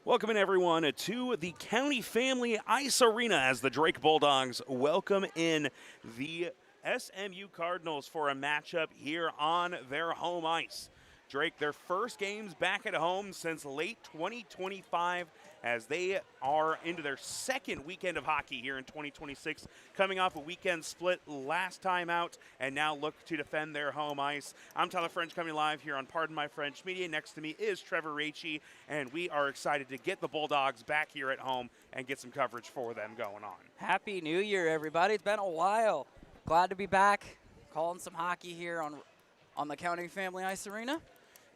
Welcome in, everyone, to the County Family Ice Arena as the Drake Bulldogs welcome in the SMU Cardinals for a matchup here on their home ice. Drake, their first games back at home since late 2025 as they are into their second weekend of hockey here in 2026, coming off a weekend split last time out and now look to defend their home ice. I'm Tyler French coming live here on Pardon My French Media. Next to me is Trevor Raichi, and we are excited to get the Bulldogs back here at home and get some coverage for them going on. Happy New Year, everybody. It's been a while. Glad to be back calling some hockey here on the County Family Ice Arena.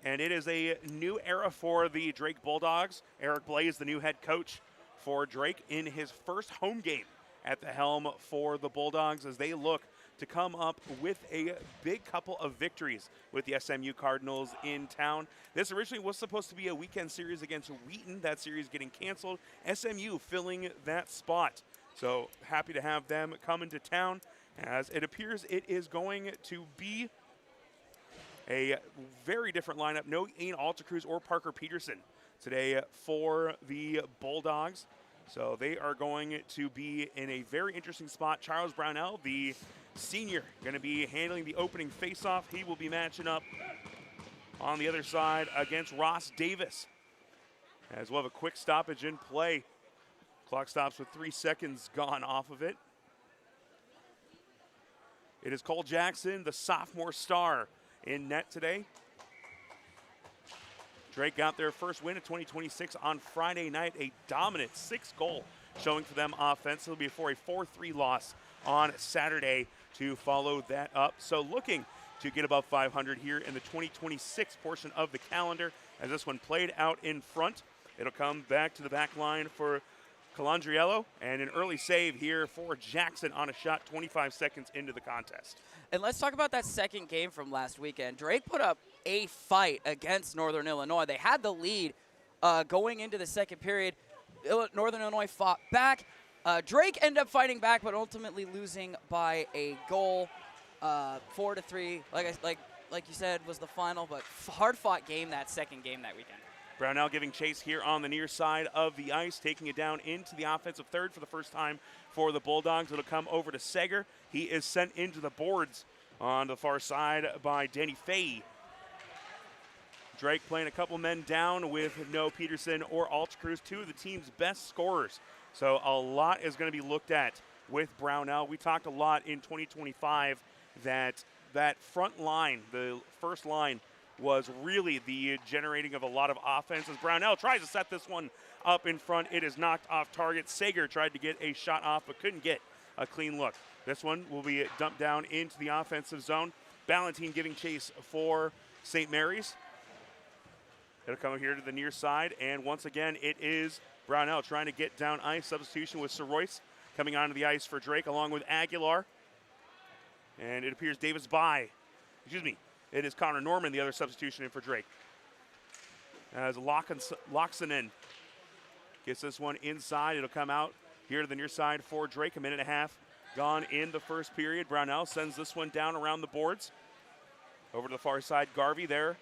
And it is a new era for the Drake Bulldogs. Eric Blaze, the new head coach for Drake, in his first home game at the helm for the Bulldogs as they look to come up with a big couple of victories with the SMU Cardinals in town. This originally was supposed to be a weekend series against Wheaton. That series getting canceled. SMU filling that spot. So happy to have them come into town, as it appears it is going to be a very different lineup. No Ian Altacruz or Parker Peterson today for the Bulldogs. So they are going to be in a very interesting spot. Charles Brownell, the senior, going to be handling the opening faceoff. He will be matching up on the other side against Ross Davis, as we'll have a quick stoppage in play. Clock stops with 3 seconds gone off of it. It is Cole Jackson, the sophomore star, in net today. Drake got their first win of 2026 on Friday night, a dominant 6-goal showing for them offensively before a 4-3 loss on Saturday to follow that up. So looking to get above 500 here in the 2026 portion of the calendar, as this one played out in front. It'll come back to the back line for Calandriello, and an early save here for Jackson on a shot 25 seconds into the contest. And let's talk about that second game from last weekend. Drake put up a fight against Northern Illinois. They had the lead going into the second period. Northern Illinois fought back. Drake ended up fighting back, but ultimately losing by a goal, 4-3. Like you said, was the final, but hard-fought game, that second game that weekend. Brownell giving chase here on the near side of the ice, taking it down into the offensive third for the first time for the Bulldogs. It'll come over to Sager. He is sent into the boards on the far side by Danny Fahey. Drake playing a couple men down with no Peterson or Altacruz, two of the team's best scorers. So a lot is going to be looked at with Brownell. We talked a lot in 2025 that front line, the first line, was really the generating of a lot of offense. As Brownell tries to set this one up in front, it is knocked off target. Sager tried to get a shot off but couldn't get a clean look. This one will be dumped down into the offensive zone. Ballantine giving chase for St. Mary's. It'll come here to the near side, and once again it is Brownell trying to get down ice. Substitution with Soroyce coming onto the ice for Drake along with Aguilar. And it appears it is Connor Norman, the other substitution in for Drake. As Loxonen gets this one inside, it'll come out here to the near side for Drake. A minute and a half gone in the first period. Brownell sends this one down around the boards. Over to the far side, Garvey there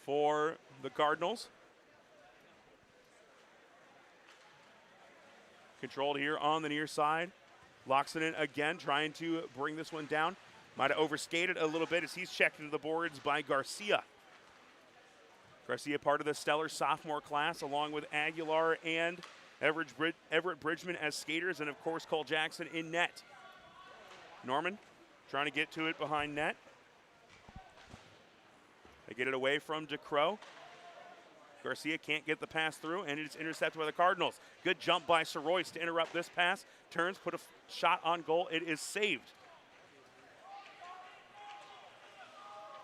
for the Cardinals. Controlled here on the near side. Loxonen again trying to bring this one down. Might have overskated a little bit as he's checked into the boards by Garcia. Garcia, part of the stellar sophomore class, along with Aguilar and Everett Bridgman as skaters, and of course Cole Jackson in net. Norman trying to get to it behind net. They get it away from DeCrow. Garcia can't get the pass through, and it's intercepted by the Cardinals. Good jump by Soroyce to interrupt this pass. Turns, put a shot on goal. It is saved.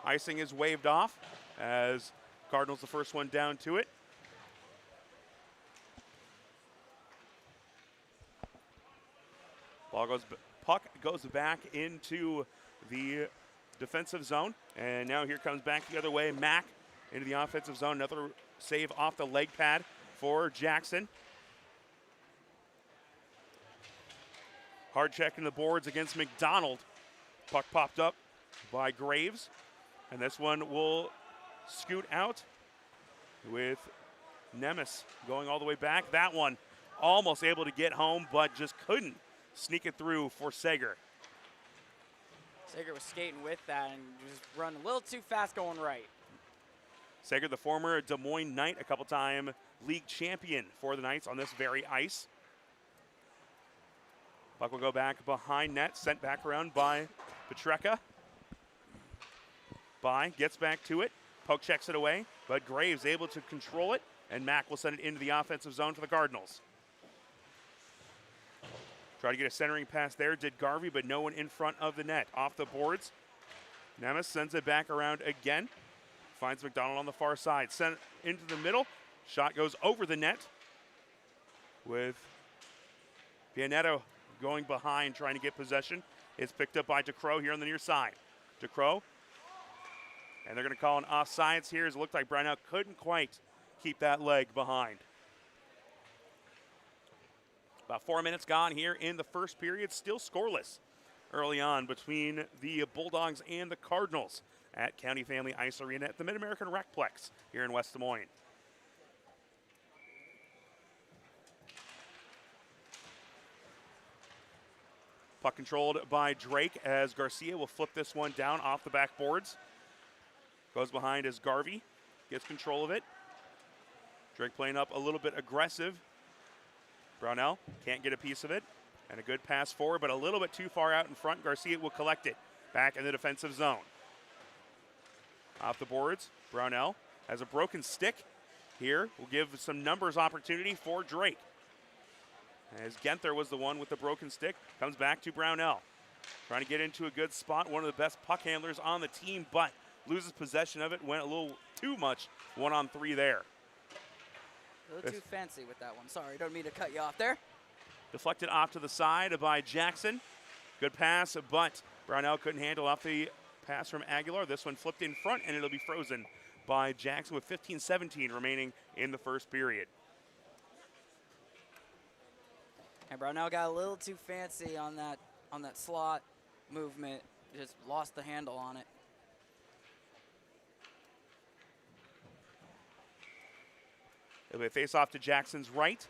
Icing is waved off as Cardinals the first one down to it. Puck goes back into the defensive zone, and now here comes back the other way. Mack into the offensive zone. Another save off the leg pad for Jackson. Hard check in the boards against McDonald. Puck popped up by Graves. And this one will scoot out with Nemes going all the way back. That one almost able to get home, but just couldn't sneak it through for Sager. Sager was skating with that and just running a little too fast going right. Sager, the former Des Moines Knight, a couple-time league champion for the Knights on this very ice. Puck will go back behind net, sent back around by Petreka. Gets back to it. Poke checks it away, but Graves able to control it, and Mack will send it into the offensive zone for the Cardinals. Try to get a centering pass there, did Garvey, but no one in front of the net. Off the boards, Nemes sends it back around again. Finds McDonald on the far side, sent it into the middle. Shot goes over the net with Pianetto going behind, trying to get possession. It's picked up by DeCrow here on the near side. DeCrow, and they're going to call an offsides here, as it looked like Brownell couldn't quite keep that leg behind. About 4 minutes gone here in the first period, still scoreless early on between the Bulldogs and the Cardinals at County Family Ice Arena at the Mid-American Recplex here in West Des Moines. Puck controlled by Drake as Garcia will flip this one down off the backboards. Goes behind as Garvey gets control of it. Drake playing up a little bit aggressive. Brownell can't get a piece of it. And a good pass forward, but a little bit too far out in front. Garcia will collect it back in the defensive zone. Off the boards, Brownell has a broken stick here. Will give some numbers opportunity for Drake. As Genther was the one with the broken stick, comes back to Brownell. Trying to get into a good spot, one of the best puck handlers on the team, but loses possession of it, went a little too much 1-on-3 there. A little too fancy with that one. Sorry, don't mean to cut you off there. Deflected off to the side by Jackson. Good pass, but Brownell couldn't handle off the pass from Aguilar. This one flipped in front, and it'll be frozen by Jackson with 15-17 remaining in the first period. And Brownell got a little too fancy on that slot movement. Just lost the handle on it. It'll be a face-off to Jackson's right.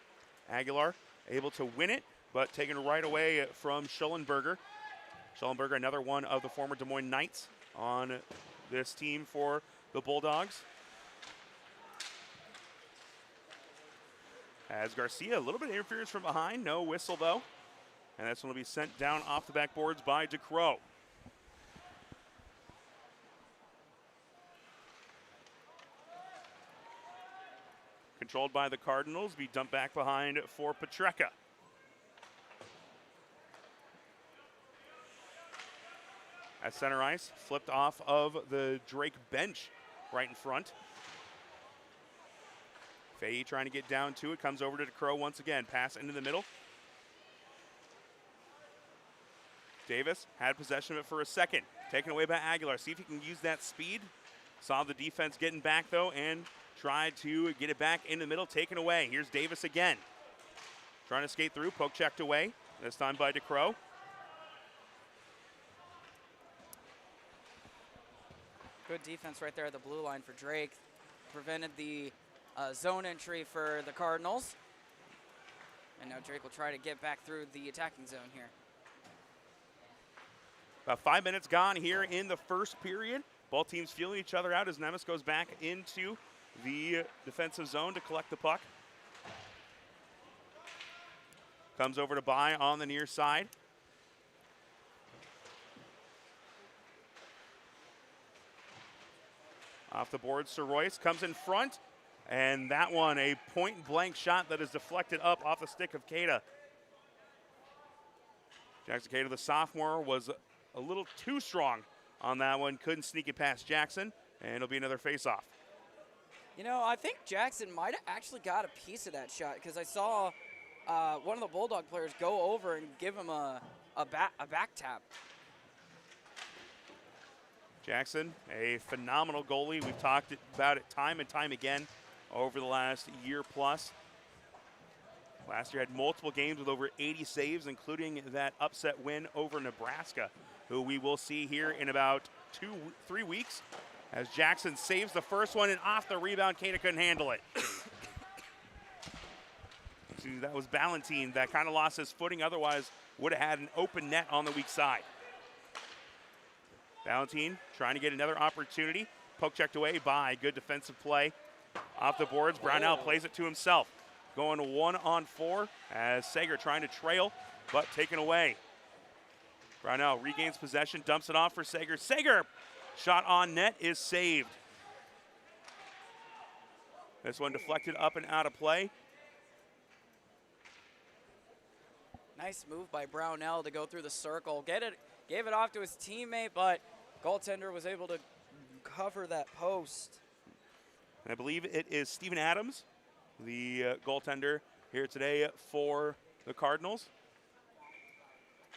Aguilar able to win it, but taken right away from Schellenberger. Schellenberger, another one of the former Des Moines Knights on this team for the Bulldogs. As Garcia, a little bit of interference from behind, no whistle though. And this one will be sent down off the backboards by DeCrow. Controlled by the Cardinals, be dumped back behind for Petreka. At center ice, flipped off of the Drake bench right in front. Fahey trying to get down to it, comes over to DeCrow once again. Pass into the middle. Davis had possession of it for a second. Taken away by Aguilar. See if he can use that speed. Saw the defense getting back though and tried to get it back in the middle, taken away. Here's Davis again. Trying to skate through, poke checked away. This time by DeCrow. Good defense right there at the blue line for Drake. Prevented the zone entry for the Cardinals. And now Drake will try to get back through the attacking zone here. About 5 minutes gone here in the first period. Both teams feeling each other out as Nemes goes back into the defensive zone to collect the puck. Comes over to Bai on the near side. Off the board, Sir Royce comes in front. And that one, a point-blank shot that is deflected up off the stick of Cada. Jackson Cada, the sophomore, was a little too strong on that one. Couldn't sneak it past Jackson, and it'll be another face-off. You know, I think Jackson might have actually got a piece of that shot because I saw one of the Bulldog players go over and give him a back tap. Jackson, a phenomenal goalie. We've talked about it time and time again over the last year plus. Last year had multiple games with over 80 saves, including that upset win over Nebraska, who we will see here in about 3 weeks. As Jackson saves the first one and off the rebound, Cada couldn't handle it. That was Ballantine that kind of lost his footing. Otherwise, would have had an open net on the weak side. Ballantine trying to get another opportunity. Poke checked away by good defensive play. Off the boards, Brownell plays it to himself. Going 1-on-4 as Sager trying to trail, but taken away. Brownell regains possession, dumps it off for Sager. Sager, shot on net is saved. This one deflected up and out of play. Nice move by Brownell to go through the circle. Gave it off to his teammate, but goaltender was able to cover that post. And I believe it is Steven Adams, the goaltender here today for the Cardinals.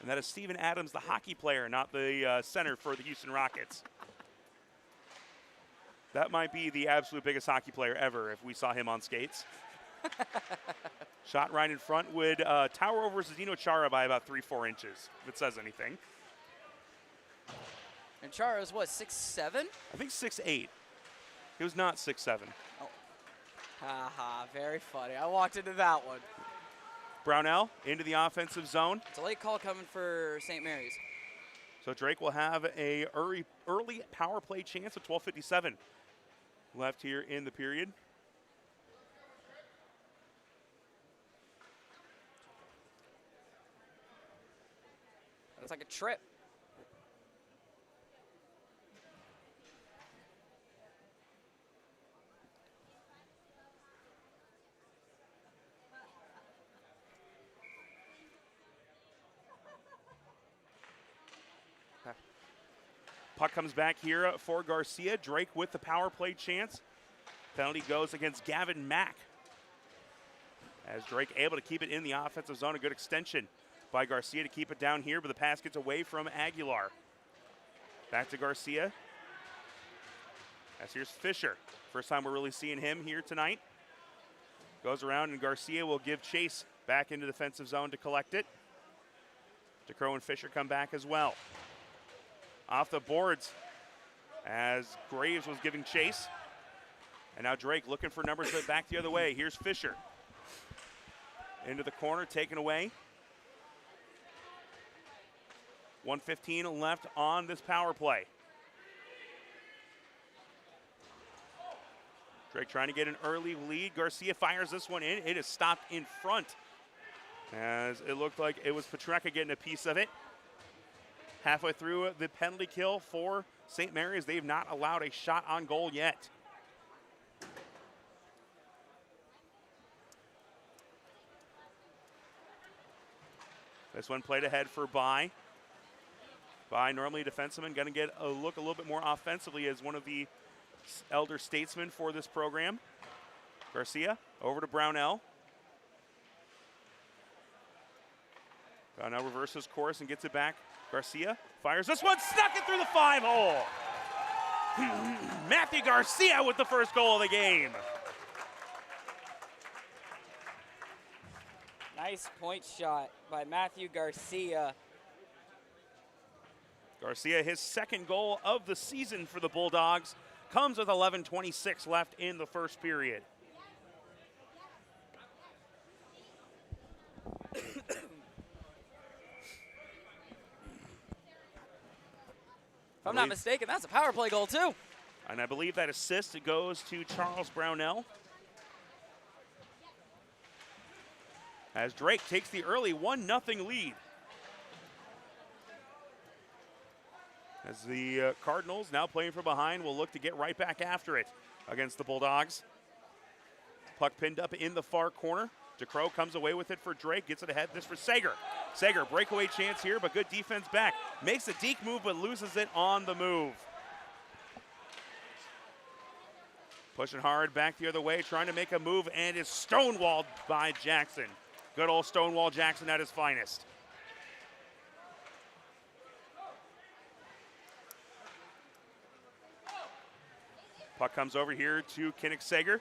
And that is Steven Adams, the hockey player, not the center for the Houston Rockets. That might be the absolute biggest hockey player ever if we saw him on skates. Shot right in front would tower over Zdeno Chara by about 3-4 inches, if it says anything. And Chara's what, 6'7"? I think 6'8". He was not 6'7". Oh. Haha, very funny. I walked into that one. Brownell into the offensive zone. It's a late call coming for St. Mary's. So Drake will have a early power play chance at 12:57 left here in the period. It's like a trip. Puck comes back here for Garcia. Drake with the power play chance. Penalty goes against Gavin Mack. As Drake able to keep it in the offensive zone. A good extension by Garcia to keep it down here, but the pass gets away from Aguilar. Back to Garcia. As here's Fisher. First time we're really seeing him here tonight. Goes around and Garcia will give chase back into the defensive zone to collect it. DeCrow and Fisher come back as well. Off the boards as Graves was giving chase. And now Drake looking for numbers, but back the other way. Here's Fisher. Into the corner, taken away. 1:15 left on this power play. Drake trying to get an early lead. Garcia fires this one in. It is stopped in front as it looked like it was Petreka getting a piece of it. Halfway through the penalty kill for St. Mary's, they've not allowed a shot on goal yet. This one played ahead for By. By, normally a defenseman, going to get a look a little bit more offensively as one of the elder statesmen for this program. Garcia over to Brownell. Brownell reverses course and gets it back. Garcia fires this one, snuck it through the 5-hole. Matthew Garcia with the first goal of the game. Nice point shot by Matthew Garcia. Garcia, his second goal of the season for the Bulldogs, comes with 11:26 left in the first period. If I'm not mistaken, that's a power play goal too. And I believe that assist goes to Charles Brownell. As Drake takes the early 1-0 lead. As the Cardinals, now playing from behind, will look to get right back after it against the Bulldogs. Puck pinned up in the far corner. DeCrow comes away with it for Drake, gets it ahead. This for Sager. Sager, breakaway chance here, but good defense back. Makes a deke move, but loses it on the move. Pushing hard back the other way, trying to make a move, and is stonewalled by Jackson. Good old Stonewall Jackson at his finest. Puck comes over here to Kinnick Sager.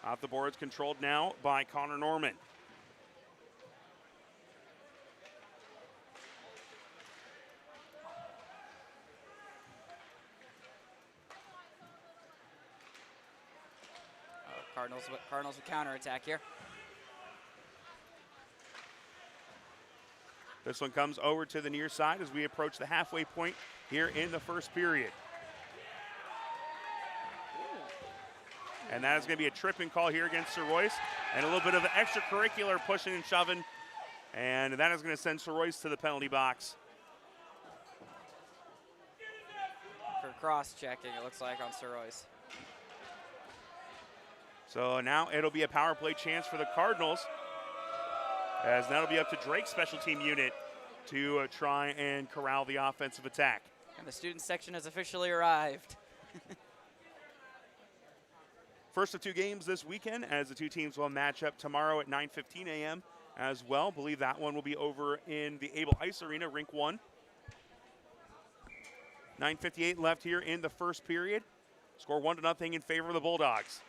Off the boards, controlled now by Connor Norman. Cardinals will counterattack here. This one comes over to the near side as we approach the halfway point here in the first period. And that is going to be a tripping call here against Sir Royce, and a little bit of extracurricular pushing and shoving. And that is going to send Sir Royce to the penalty box. For cross-checking, it looks like, on Sir Royce. So now it'll be a power play chance for the Cardinals, as that'll be up to Drake's special team unit to try and corral the offensive attack. And the student section has officially arrived. First of two games this weekend, as the two teams will match up tomorrow at 9:15 a.m. as well. Believe that one will be over in the Able Ice Arena, Rink 1. 9:58 left here in the first period. Score 1-0 in favor of the Bulldogs.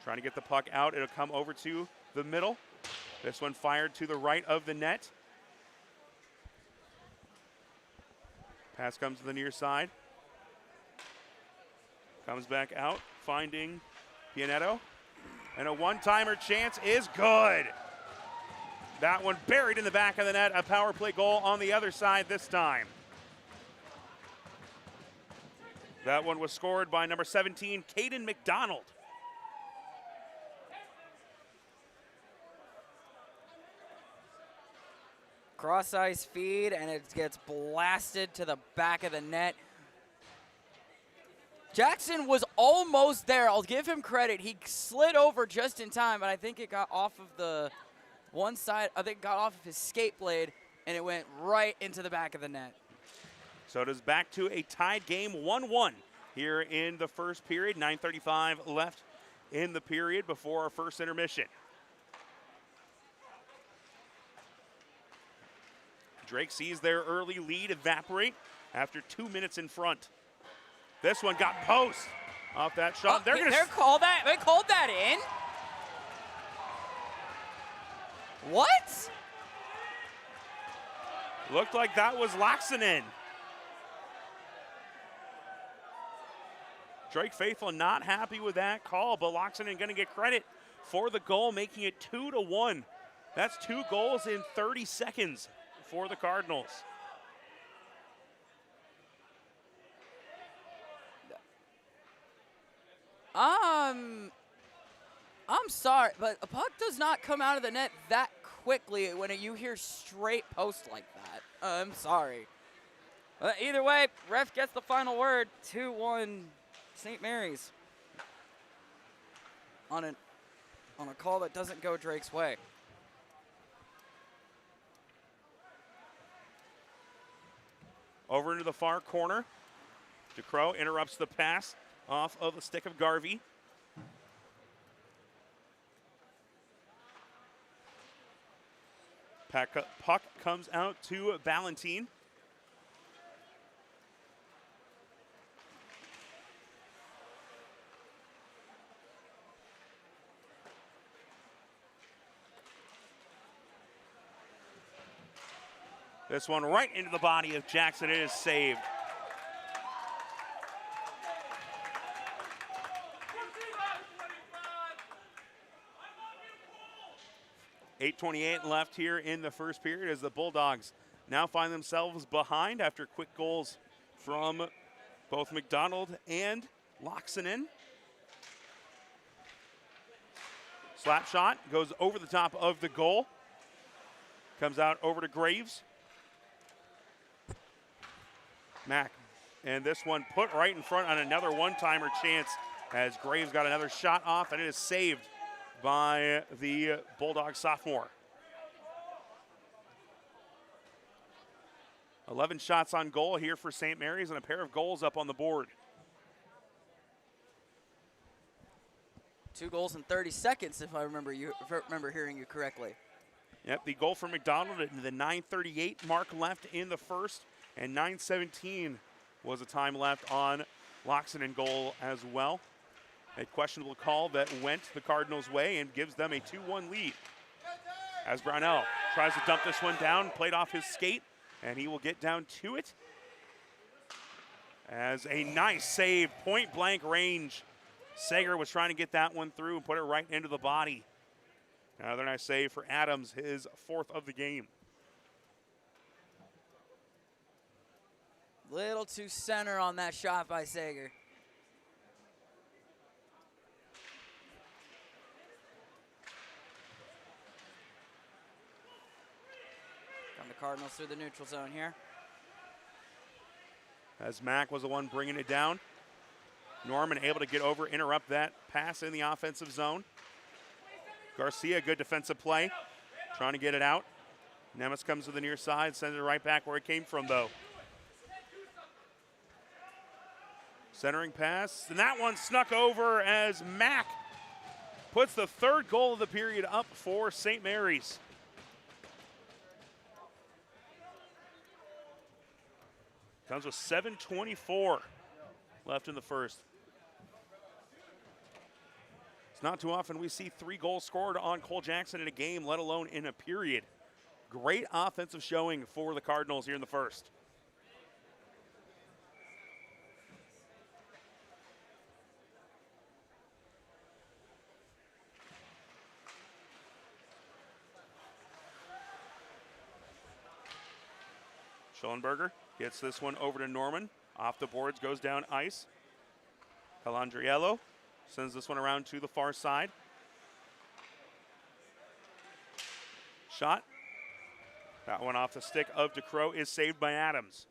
Trying to get the puck out. It'll come over to the middle. This one fired to the right of the net. Pass comes to the near side. Comes back out, finding Pianetto. And a one-timer chance is good. That one buried in the back of the net. A power play goal on the other side this time. That one was scored by number 17, Caden McDonald. Cross-ice feed, and it gets blasted to the back of the net. Jackson was almost there. I'll give him credit. He slid over just in time, but I think it got off of the one side. I think it got off of his skate blade, and it went right into the back of the net. So it is back to a tied game, 1-1 here in the first period. 9:35 left in the period before our first intermission. Drake sees their early lead evaporate after 2 minutes in front. This one got post off that shot. They called that in? What? Looked like that was Laxonen. Drake faithful not happy with that call, but Laxonen going to get credit for the goal, making it 2-1. That's 2 goals in 30 seconds for the Cardinals. I'm sorry, but a puck does not come out of the net that quickly when you hear straight post like that. I'm sorry. Either way, ref gets the final word. 2-1 St. Mary's on a call that doesn't go Drake's way. Over into the far corner. DeCrow interrupts the pass off of the stick of Garvey. Puck comes out to Ballantine. This one right into the body of Jackson. It is saved. .8:28 left here in the first period as the Bulldogs now find themselves behind after quick goals from both McDonald and Laxonen. Slap shot goes over the top of the goal. Comes out over to Graves. Mack, and this one put right in front on another one-timer chance as Graves got another shot off, and it is saved by the Bulldog sophomore. 11 shots on goal here for St. Mary's and a pair of goals up on the board. 2 goals in 30 seconds, if I remember hearing you correctly. Yep, the goal for McDonald at the 9:38 mark left in the first, and 9:17 was the time left on Laxonen goal as well. A questionable call that went the Cardinals' way and gives them a 2-1 lead. As Brownell tries to dump this one down, played off his skate, and he will get down to it. As a nice save, point blank range. Sager was trying to get that one through and put it right into the body. Another nice save for Adams, his 4th of the game. Little too center on that shot by Sager. Come the Cardinals through the neutral zone here. As Mack was the one bringing it down. Norman able to get over, interrupt that pass in the offensive zone. Garcia, good defensive play, trying to get it out. Nemes comes to the near side, sends it right back where it came from, though. Centering pass, and that one snuck over as Mack puts the 3rd goal of the period up for St. Mary's. Comes with 7:24 left in the first. It's not too often we see 3 goals scored on Cole Jackson in a game, let alone in a period. Great offensive showing for the Cardinals here in the first. Schellenberger gets this one over to Norman. Off the boards, goes down ice. Calandriello sends this one around to the far side. Shot. That one off the stick of DeCrow is saved by Adams.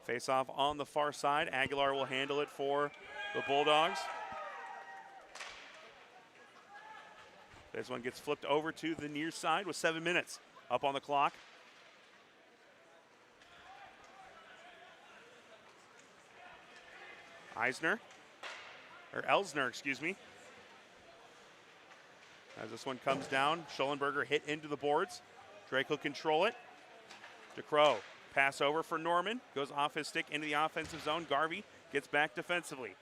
Face off on the far side. Aguilar will handle it for the Bulldogs. This one gets flipped over to the near side with 7 minutes up on the clock. Elsner, excuse me. As this one comes down, Schellenberger hit into the boards. Drake will control it. DeCrow, pass over for Norman, goes off his stick into the offensive zone. Garvey gets back defensively.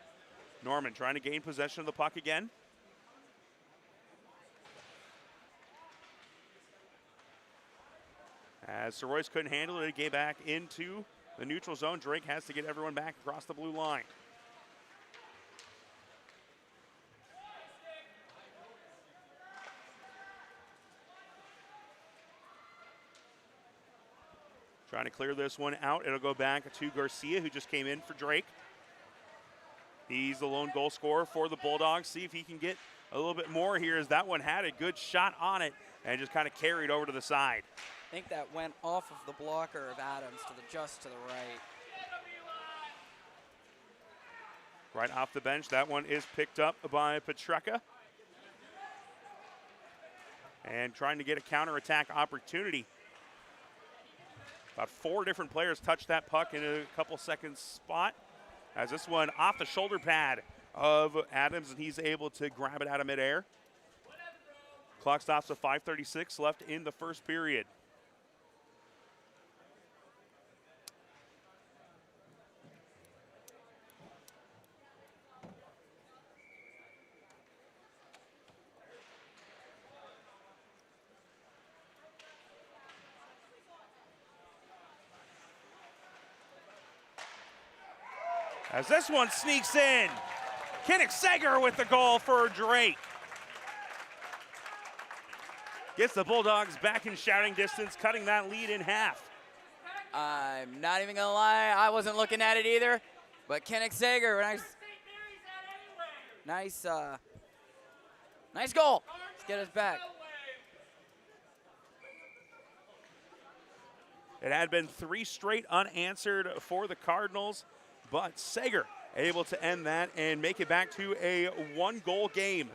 Norman trying to gain possession of the puck again. As Soroyce couldn't handle it, it gave back into the neutral zone. Drake has to get everyone back across the blue line. Trying to clear this one out. It'll go back to Garcia, who just came in for Drake. He's the lone goal scorer for the Bulldogs. See if he can get a little bit more here, as that one had a good shot on it and just kind of carried over to the side. I think that went off of the blocker of Adams to the just to the right. Right off the bench, that one is picked up by Petreka. And trying to get a counterattack opportunity. About 4 different players touched that puck in a couple seconds spot. As this one off the shoulder pad of Adams, and he's able to grab it out of midair. Clock stops at 5:36 left in the first period. As this one sneaks in, Kinnick Sager with the goal for Drake. Gets the Bulldogs back in shouting distance, cutting that lead in half. I'm not even gonna lie, I wasn't looking at it either, but Kinnick Sager, nice goal. Let's get us back. It had been 3 straight unanswered for the Cardinals, but Sager able to end that and make it back to a 1-goal game.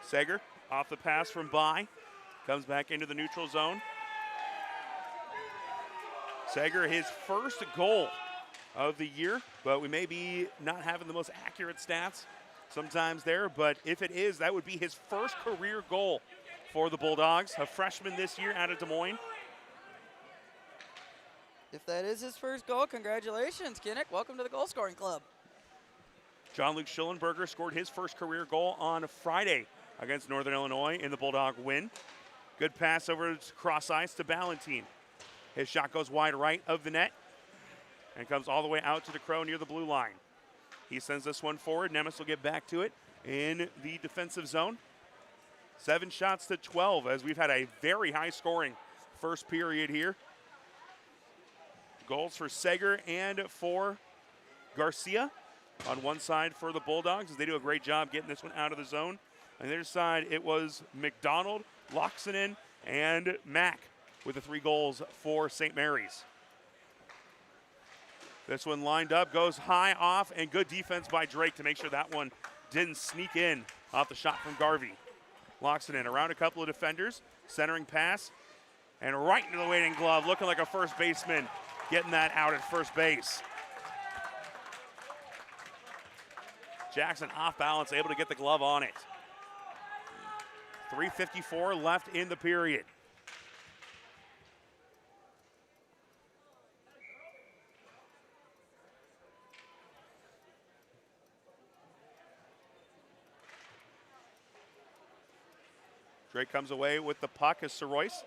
Sager off the pass from Bai, comes back into the neutral zone. Sager, his first goal of the year, but we may be not having the most accurate stats sometimes there, but if it is, that would be his first career goal for the Bulldogs, a freshman this year out of Des Moines. If that is his first goal, congratulations, Kinnick. Welcome to the goal scoring club. John-Luke Schillenberger scored his first career goal on Friday against Northern Illinois in the Bulldog win. Good pass over to cross ice to Ballantine. His shot goes wide right of the net and comes all the way out to the Crow near the blue line. He sends this one forward. Nemes will get back to it in the defensive zone. 7 shots to 12 as we've had a very high scoring first period here. Goals for Sager and for Garcia on one side for the Bulldogs as they do a great job getting this one out of the zone. On the other side, it was McDonald, Loxonen, and Mack with the 3 goals for St. Mary's. This one lined up, goes high off, and good defense by Drake to make sure that one didn't sneak in off the shot from Garvey. Loxonen around a couple of defenders, centering pass, and right into the waiting glove, looking like a first baseman, getting that out at first base. Jackson off balance, able to get the glove on it. 3:54 left in the period. Drake comes away with the puck as Sorois.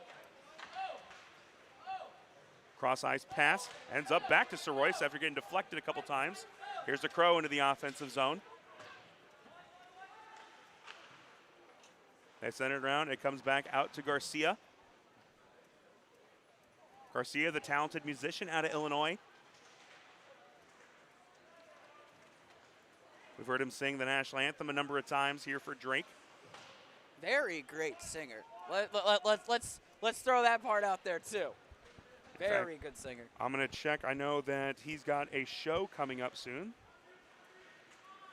Cross ice pass, ends up back to Sorois after getting deflected a couple times. Here's the Crow into the offensive zone. They send it around, it comes back out to Garcia. Garcia, the talented musician out of Illinois. We've heard him sing the national anthem a number of times here for Drake. Very great singer. Let's throw that part out there too. Very good singer. I'm going to check. I know that he's got a show coming up soon.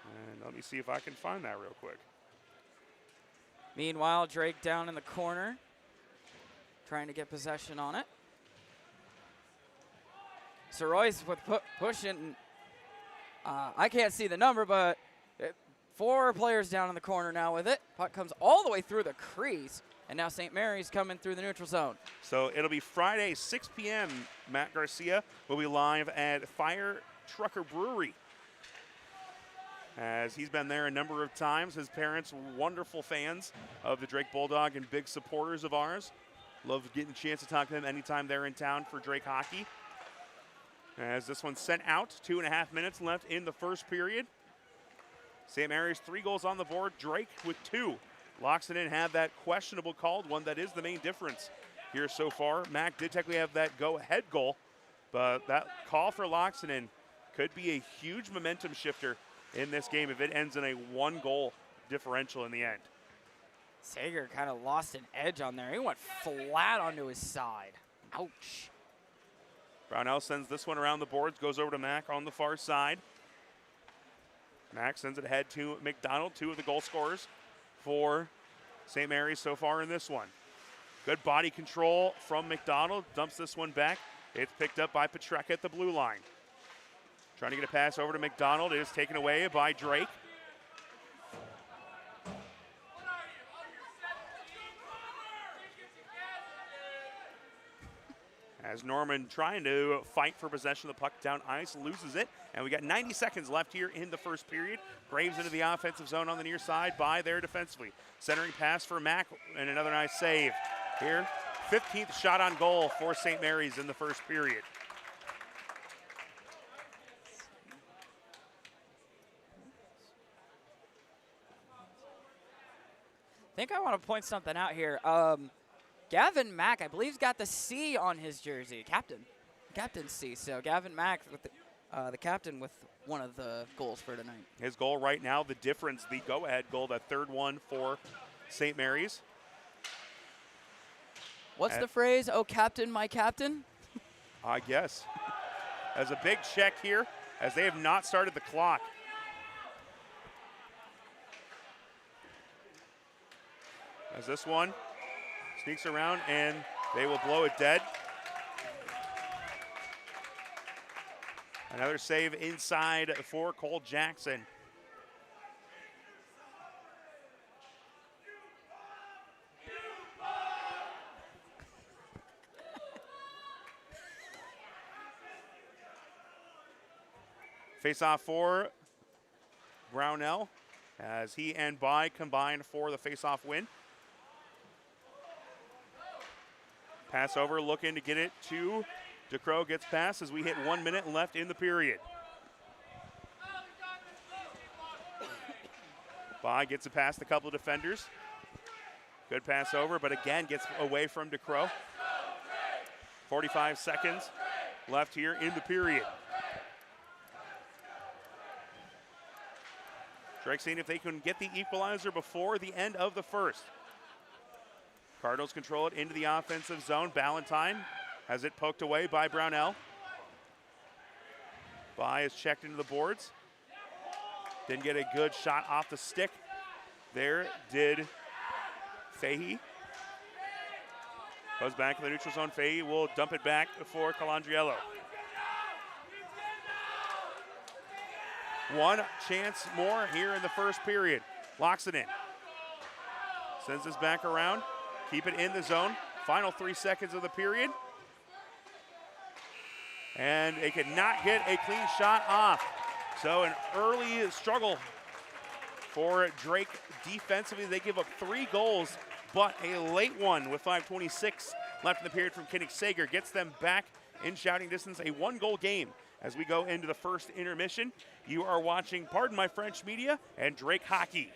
And let me see if I can find that real quick. Meanwhile, Drake down in the corner, trying to get possession on it. Sorois with pushing. I can't see the number, but 4 players down in the corner now with it. Puck comes all the way through the crease, and now St. Mary's coming through the neutral zone. So it'll be Friday, 6 p.m. Matt Garcia will be live at Fire Trucker Brewery, as he's been there a number of times. His parents, wonderful fans of the Drake Bulldog and big supporters of ours. Love getting a chance to talk to them anytime they're in town for Drake hockey. As this one's sent out, 2.5 minutes left in the first period. St. Mary's 3 goals on the board, Drake with 2. Loxonen had that questionable called one that is the main difference here so far. Mack did technically have that go-ahead goal, but that call for Loxonen could be a huge momentum shifter in this game if it ends in a 1-goal differential in the end. Sager kind of lost an edge on there. He went flat onto his side. Ouch. Brownell sends this one around the boards, goes over to Mack on the far side. Mack sends it ahead to McDonald, 2 of the goal scorers for St. Mary's so far in this one. Good body control from McDonald, dumps this one back. It's picked up by Petrek at the blue line. Trying to get a pass over to McDonald. It is taken away by Drake. As Norman trying to fight for possession of the puck down ice, loses it. And we got 90 seconds left here in the first period. Graves into the offensive zone on the near side by there defensively. Centering pass for Mack and another nice save here. 15th shot on goal for St. Mary's in the first period. I think I want to point something out here. Gavin Mack, I believe, has got the C on his jersey. Captain C. So Gavin Mack, with the captain, with one of the goals for tonight. His goal right now, the difference, the go-ahead goal, that third one for St. Mary's. What's the phrase? Oh, captain, my captain? I guess. As a big check here, as they have not started the clock. As this one sneaks around and they will blow it dead. Another save inside for Cole Jackson. Face off for Brownell as he and Bai combine for the face-off win. Pass over, looking to get it to DeCrow, gets past as we hit 1 minute left in the period. Bai gets it past a couple of defenders. Good pass over, but again gets away from DeCrow. 45 seconds left here in the period. Drake seeing if they can get the equalizer before the end of the first. Cardinals control it into the offensive zone. Ballantyne has it poked away by Brownell. Bai is checked into the boards. Didn't get a good shot off the stick. There did Fahey. Goes back to the neutral zone. Fahey will dump it back for Colandriello. One chance more here in the first period. Locks it in. Sends this back around. Keep it in the zone. Final 3 seconds of the period. And they could not get a clean shot off. So an early struggle for Drake defensively. They give up 3 goals, but a late one with 5:26 left in the period from Kinnick Sager gets them back in shouting distance. A 1-goal game as we go into the first intermission. You are watching Pardon My French Media and Drake Hockey.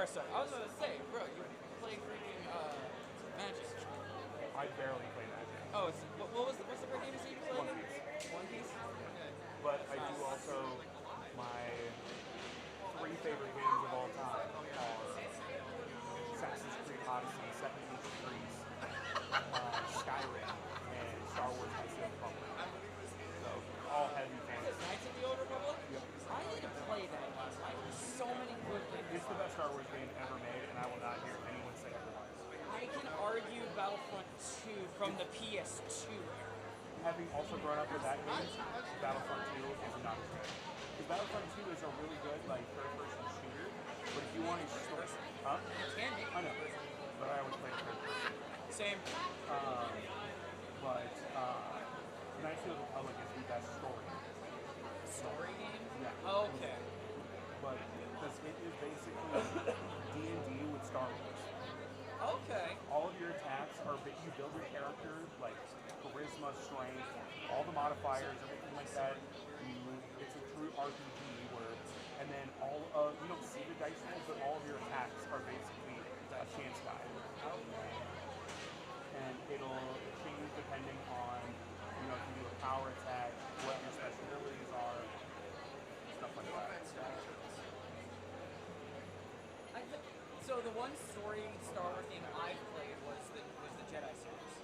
Hearthstone. I was gonna say, bro, you play freaking Magic. I barely play Magic. Oh, what's the card game you play? One Piece. One Piece. But I do also, my 3 favorite games of all time are Assassin's Creed Odyssey, 17th Degrees, Skyrim, and Star Wars Knights of the Republic. So, all heavy fantasy. Knights of the Old Republic? Yep. I need to play that. I have so many good things. It's the best Star Wars game ever made, and I will not hear anyone say otherwise. I can argue Battlefront 2 from the PS2 era. Having also grown up with that game, Battlefront 2 is not as good. Because Battlefront 2 is a really good, like, third-person shooter, but if you want a story... Huh? It can be. I know, but I always play it third person. Same. But Knights of the Republic is the best story. Story game? Yeah. Okay. But because it is basically D&D with Star Wars. Okay. All of your attacks are, you build your character, like charisma, strength, all the modifiers, everything like that. It's a true RPG where, and then you don't see the dice rolls, but all of your attacks are basically a chance die. And it'll change depending on, if you do a power attack, what your special abilities are, stuff like that. So the one story Star Wars game I played was the Jedi series.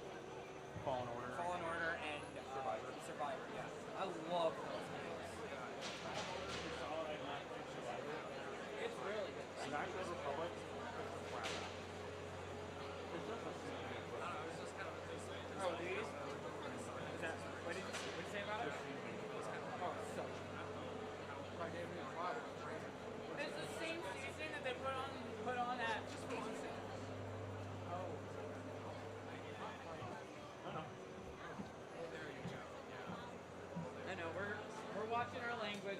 Fallen Order. Fallen Order and Survivor. Survivor, yeah. I love those games. It's really good. Knights of the Republic is a crap. It's just a stupid book. Oh, these? Is that, what did you say about it? Oh, it's so good. It's the same season that they put on at Pizza. Oh. I know, we're watching our language.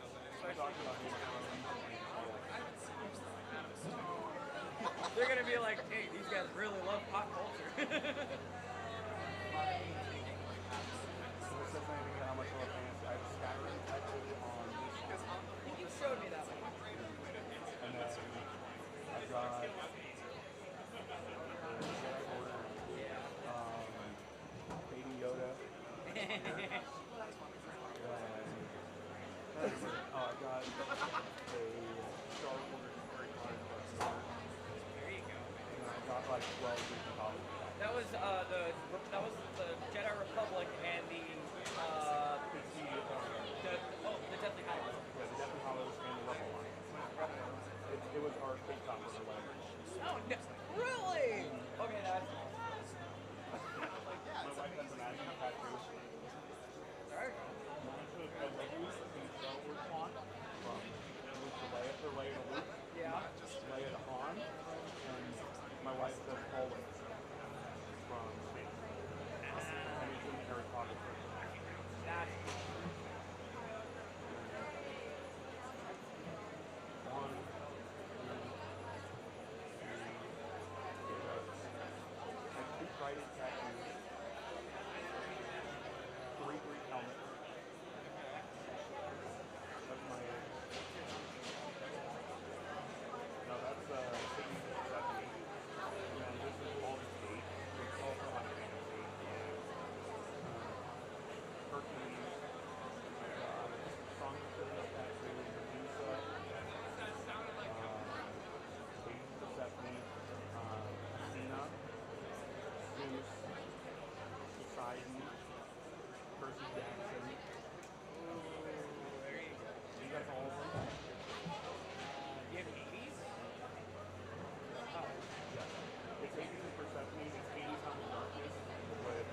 They're gonna be like, hey, these guys really love pop culture. So this says anything about how much I love fantasy. I have Skyrim tattooed on this one. I think you showed me that one. And then I've got Jedi Order, Baby Yoda, and I got a Star Wars very card. There you go. And I got like 12 different copies. That was the Jedi Republic and the Deathly Hallows. Yeah, the Deathly Hallows and the Rebel Line. It was our big top for whatever. Oh no! Really? Okay, that's awesome. My wife has an Ashen tattoo. Alright. I love you, the Star Wars font from Leia to Luke. Yeah. Leia to Han. And my wife does always from Space. And it's in the Harry Potter book. That's One, I have 2 trident tattoos, 3 Greek helmets. That's my no, that's Sydney 70. And this is Baldur's Gate. It's also on fantasy. Hercules. Song of tattoo, Medusa. Persephone, Athena, Zeus, Poseidon, Percy Jackson. there you go. You guys all of them? You have Hades? Oh. Yeah. It's Hades and Persephone. It's Hades on the darkness with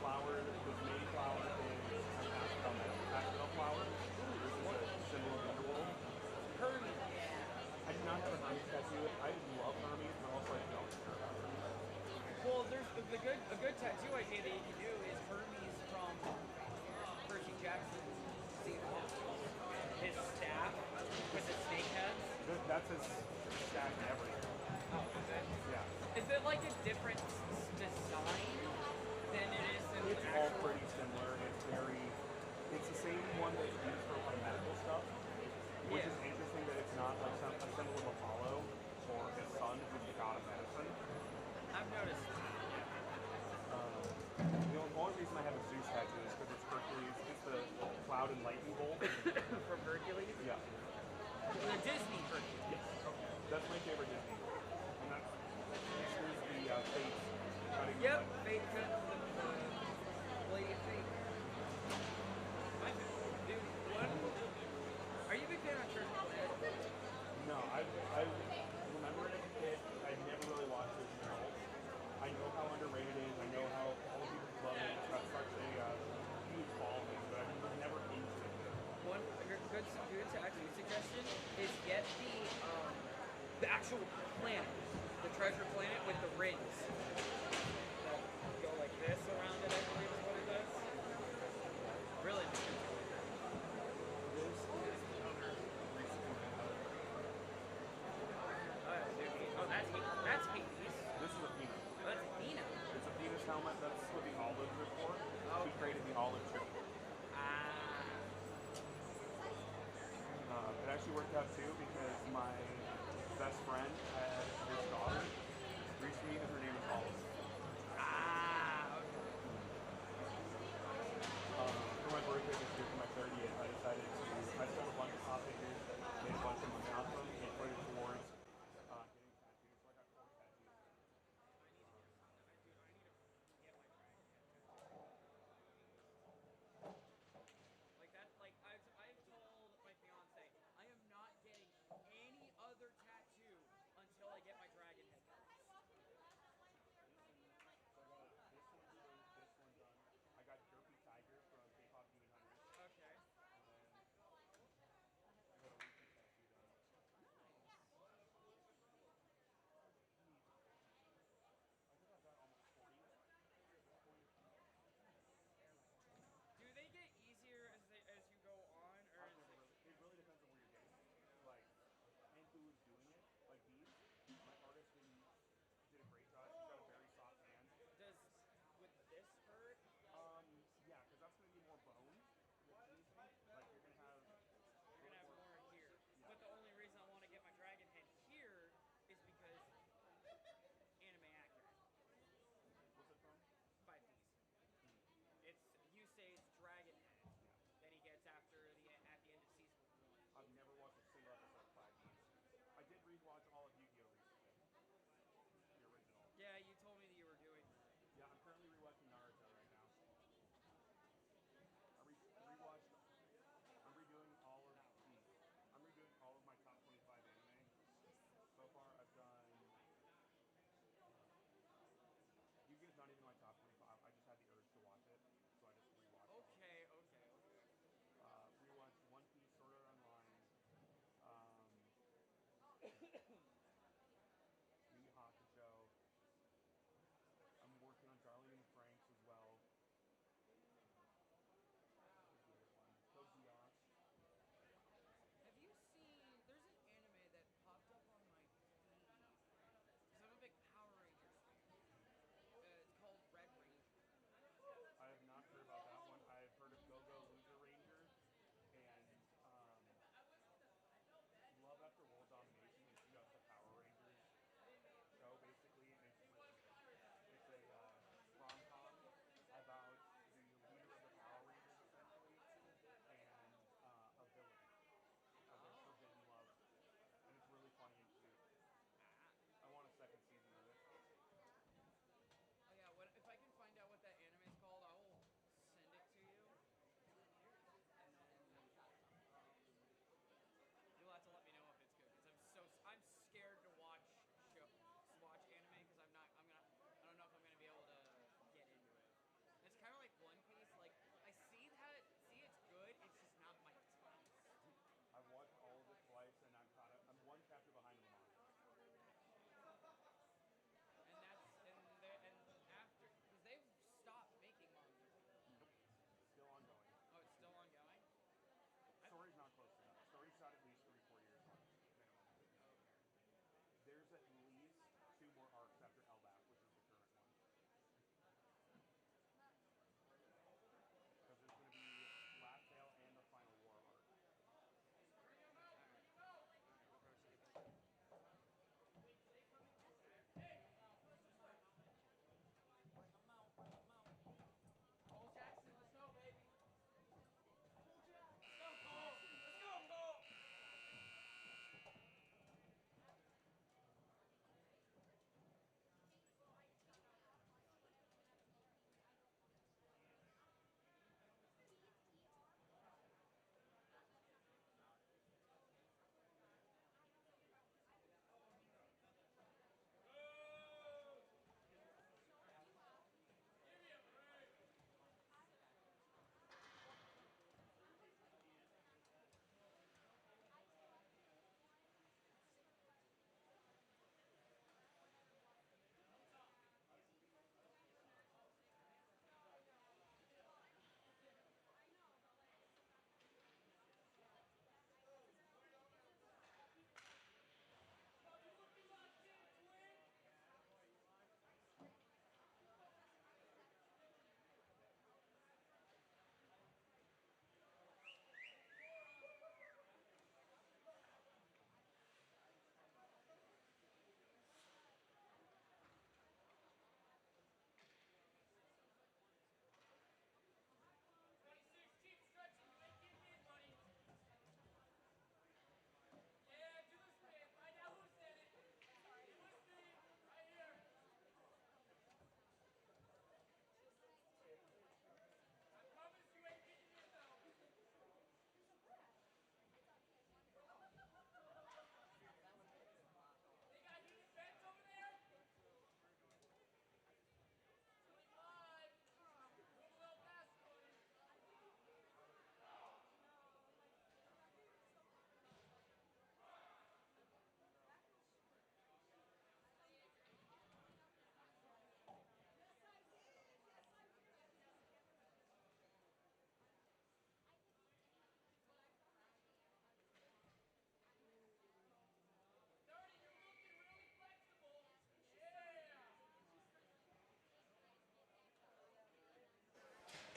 flower. The main flower is asphodel flower. This is a symbol of the underworld. Hermes. I do not have a Hermes tattoo. I love Hermes, but also I don't care about Hermes. Well, there's a good tattoo idea that you can do is Hermes from Percy Jackson's his staff with the snake heads. That's his staff and everything. Oh, is it? Yeah. Is it like a different design than it is in It's the all actual? pretty similar. It's the same one that's used for like medical stuff, which is interesting that it's not like a symbol of Apollo. I remember it as a kid. I never really watched it as an adult. I know how underrated it is. I know how all the people love it. It's got such a huge following, but I was never into it. One good actually suggestion is get the actual planet, the treasure planet with the rings that go like this around it. I believe is what it does. Really nice. Oh, that's Hades. This is a penis. Oh, that's Athena. It's a penis helmet. That's what the olives are for. Oh. We created the olive chip. It actually worked out too because my best friend had his daughter recently, and her name is Olive. For my birthday this year, for my 30th, I decided I sold a bunch of pop figures, made a bunch of money off them, and put it towards getting tattoos. So I got 4 tattoos. Like that, like I've told my fiance, I am not getting any other tattoo until I get my dragon head.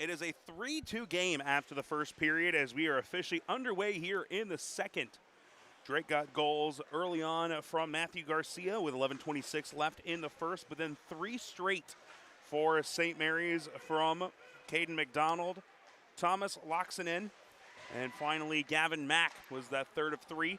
It is a 3-2 game after the first period as we are officially underway here in the second. Drake got goals early on from Matthew Garcia with 11:26 left in the first, but then 3 straight for St. Mary's from Caden McDonald, Thomas Loxonen, and finally Gavin Mack was that third of 3.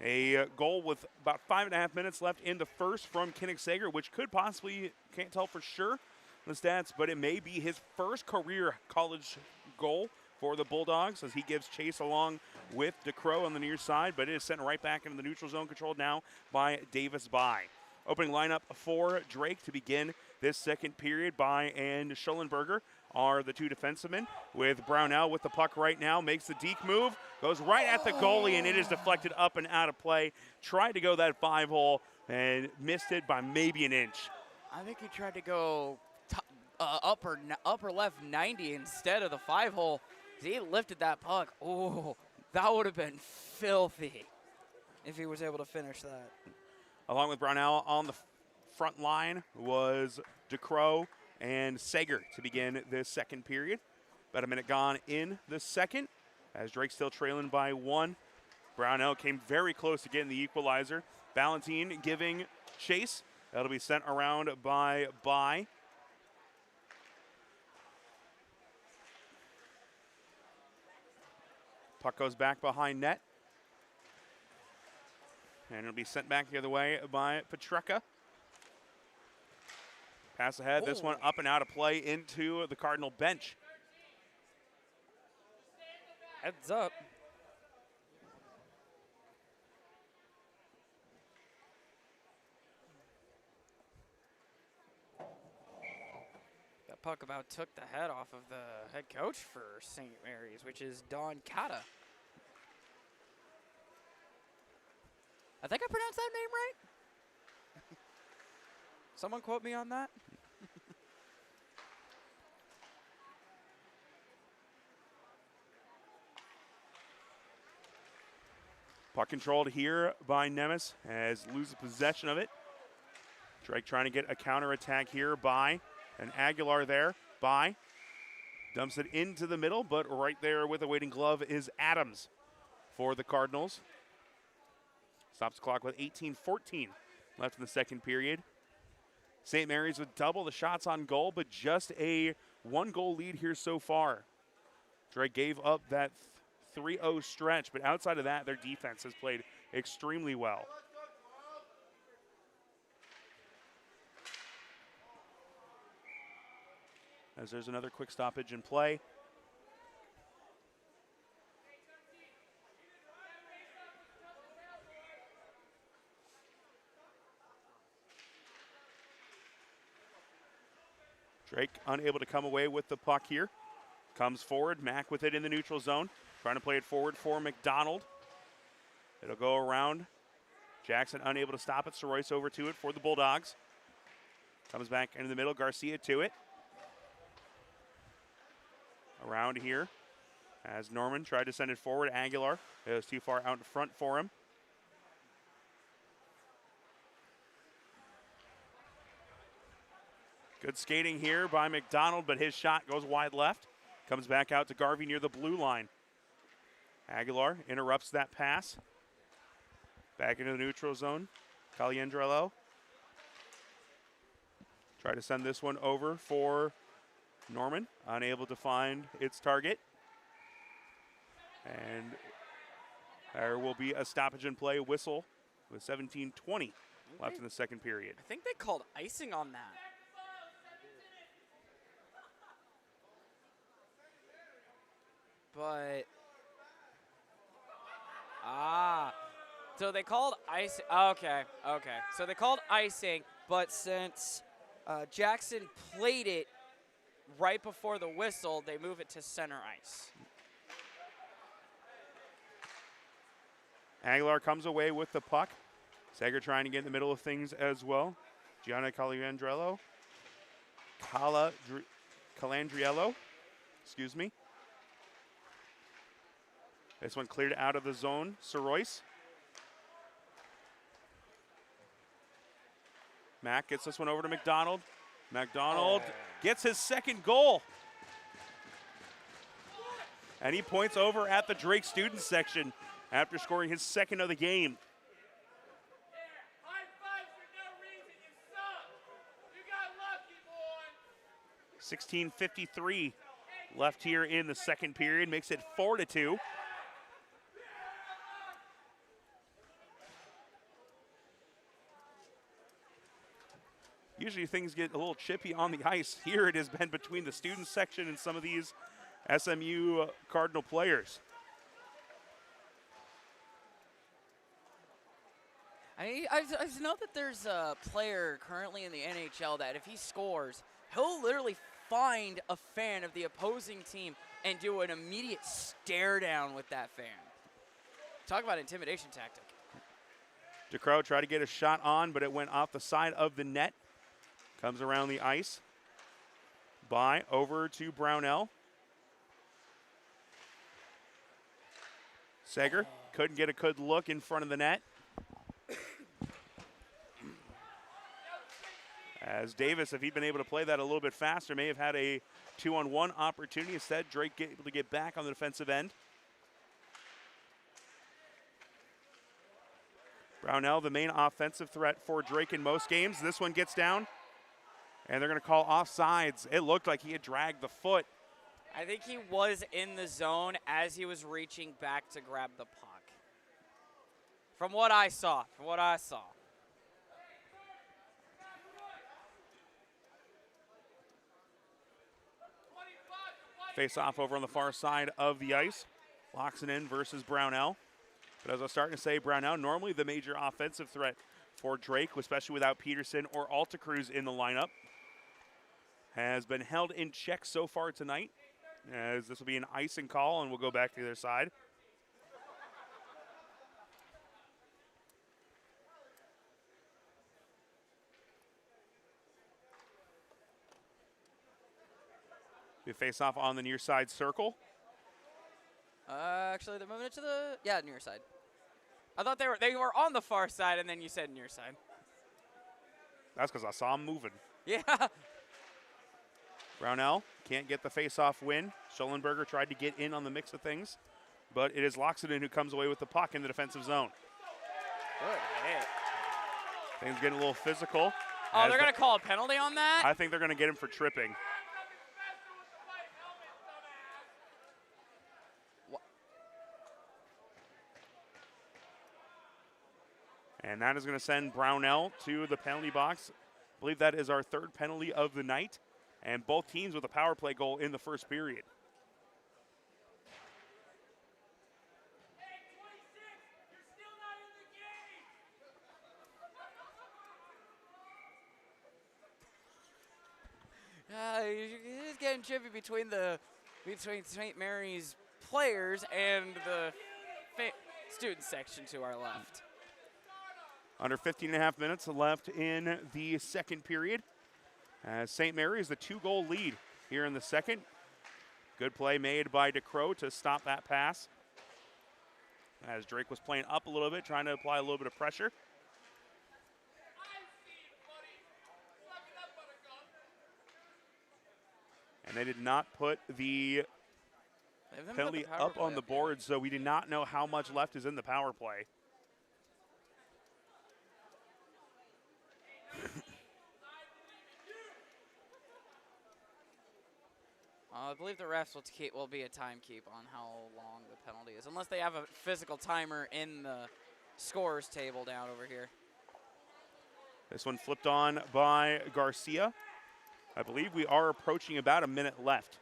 A goal with about 5.5 minutes left in the first from Kinnick Sager, which could possibly, can't tell for sure the stats, but it may be his first career college goal for the Bulldogs as he gives chase along with DeCrow on the near side, but it is sent right back into the neutral zone, controlled now by Davis By. Opening lineup for Drake to begin this second period. By and Schollenberger are the 2 defensemen, with Brownell with the puck right now, makes the deke move, goes right at the goalie, and it is deflected up and out of play. Tried to go that 5-hole and missed it by maybe an inch. I think he tried to go upper left 90 instead of the 5-hole. He lifted that puck. Oh, that would have been filthy if he was able to finish that. Along with Brownell on the front line was DeCrow and Sager to begin this second period. About a minute gone in the second as Drake still trailing by 1. Brownell came very close to getting the equalizer. Ballantine giving chase. That'll be sent around by By. Puck goes back behind net. And it'll be sent back the other way by Petreka. Pass ahead, this one up and out of play into the Cardinal bench. Heads up. That puck about took the head off of the head coach for St. Mary's, which is Don Cata. I think I pronounced that name right. Someone quote me on that. Puck controlled here by Nemes as loses possession of it. Drake trying to get a counterattack here by an Aguilar there. By dumps it into the middle, but right there with a waiting glove is Adams for the Cardinals. Stops the clock with 18:14 left in the second period. St. Mary's with double the shots on goal, but just a 1-goal lead here so far. Drake gave up that 3-0 stretch, but outside of that, their defense has played extremely well. As there's another quick stoppage in play. Drake unable to come away with the puck here. Comes forward, Mack with it in the neutral zone. Trying to play it forward for McDonald. It'll go around. Jackson unable to stop it, so Royce over to it for the Bulldogs. Comes back into the middle, Garcia to it. Around here as Norman tried to send it forward. Aguilar, it was too far out in front for him. Good skating here by McDonald, but his shot goes wide left. Comes back out to Garvey near the blue line. Aguilar interrupts that pass. Back into the neutral zone. Caliendrello. Try to send this one over for Norman. Unable to find its target. And there will be a stoppage in play whistle with 17:20 left in the second period. I think they called icing on that. But, so they called icing. Okay. So they called icing, but since Jackson played it right before the whistle, they move it to center ice. Aguilar comes away with the puck. Sager trying to get in the middle of things as well. Gianna Calandriello. Calandriello, excuse me. This one cleared out of the zone. Sir Royce. Mack gets this one over to McDonald. McDonald gets his second goal. And he points over at the Drake student section after scoring his second of the game. 16:53 left here in the second period, makes it 4-2. Usually things get a little chippy on the ice. Here it has been between the student section and some of these SMU Cardinal players. I know that there's a player currently in the NHL that if he scores, he'll literally find a fan of the opposing team and do an immediate stare down with that fan. Talk about intimidation tactic. DeCrow tried to get a shot on, but it went off the side of the net. Comes around the ice. By over to Brownell. Seger couldn't get a good look in front of the net. As Davis, if he'd been able to play that a little bit faster, may have had a 2-on-1 opportunity. Instead, Drake able to get back on the defensive end. Brownell, the main offensive threat for Drake in most games. This one gets down, and they're going to call offsides. It looked like he had dragged the foot. I think he was in the zone as he was reaching back to grab the puck. From what I saw. Face off over on the far side of the ice. Locks it in versus Brownell. But as I was starting to say, Brownell, normally the major offensive threat for Drake, especially without Peterson or Altacruz in the lineup, has been held in check so far tonight, as this will be an icing call, and we'll go back to the other side. We face off on the near side circle. Actually, they're moving it to the near side. I thought they were on the far side, and then you said near side. That's because I saw him moving. Yeah. Brownell can't get the face-off win. Schollenberger tried to get in on the mix of things, but it is Loxodon who comes away with the puck in the defensive zone. Good hit. Things getting a little physical. Oh, they're going to call a penalty on that? I think they're going to get him for tripping. And that is going to send Brownell to the penalty box. I believe that is our third penalty of the night. And both teams with a power play goal in the first period. It's getting chippy between St. Mary's players and the student section to our left. Under 15.5 minutes left in the second period. As St. Mary's the 2-goal lead here in the second. Good play made by DeCrow to stop that pass. As Drake was playing up a little bit, trying to apply a little bit of pressure. And they did not put the penalty up on the board, so we do not know how much left is in the power play. I believe the refs will be a time keep on how long the penalty is, unless they have a physical timer in the scorers table down over here. This one flipped on by Garcia. I believe we are approaching about a minute left.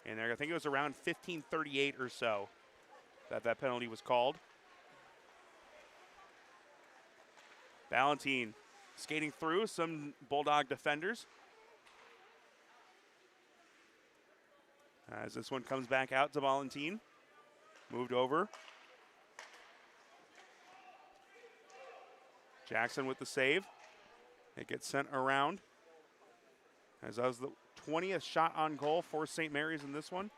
And I think it was around 15:38 or so that penalty was called. Valentine skating through some Bulldog defenders. As this one comes back out to Valentine. Moved over. Jackson with the save. It gets sent around. As that was the 20th shot on goal for St. Mary's in this one.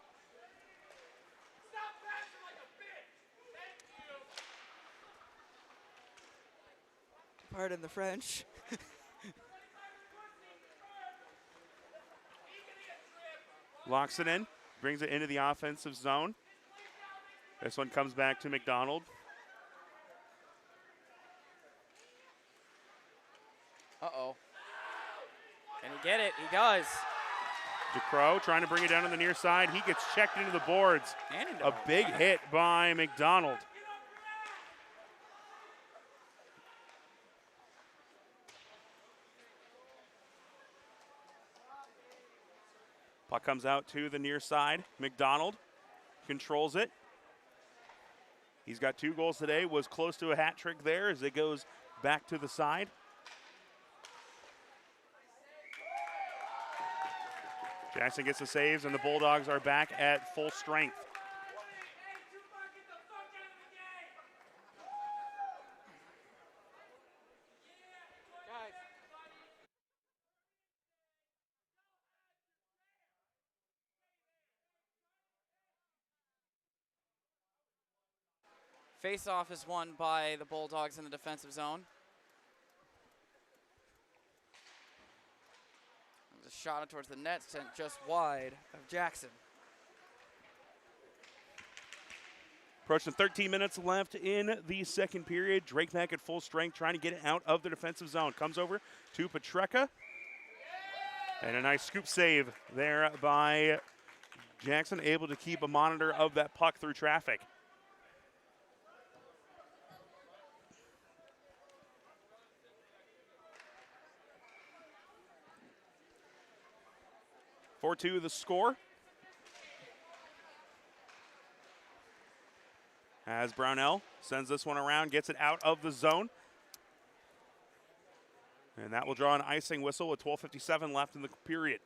Pardon the French. Locks it in, brings it into the offensive zone. This one comes back to McDonald. Uh-oh. Can he get it? He does. DeCrow trying to bring it down on the near side. He gets checked into the boards. And into A big hit by McDonald. Puck comes out to the near side. McDonald controls it. He's got 2 goals today. Was close to a hat trick there as it goes back to the side. Jackson gets the saves, and the Bulldogs are back at full strength. Face-off is won by the Bulldogs in the defensive zone. There's a shot towards the net sent just wide of Jackson. Approaching 13 minutes left in the second period. Drake back at full strength, trying to get it out of the defensive zone. Comes over to Petreka. And a nice scoop save there by Jackson, able to keep a monitor of that puck through traffic. (4-2) the score. As Brownell sends this one around, gets it out of the zone. And that will draw an icing whistle with 12:57 left in the period.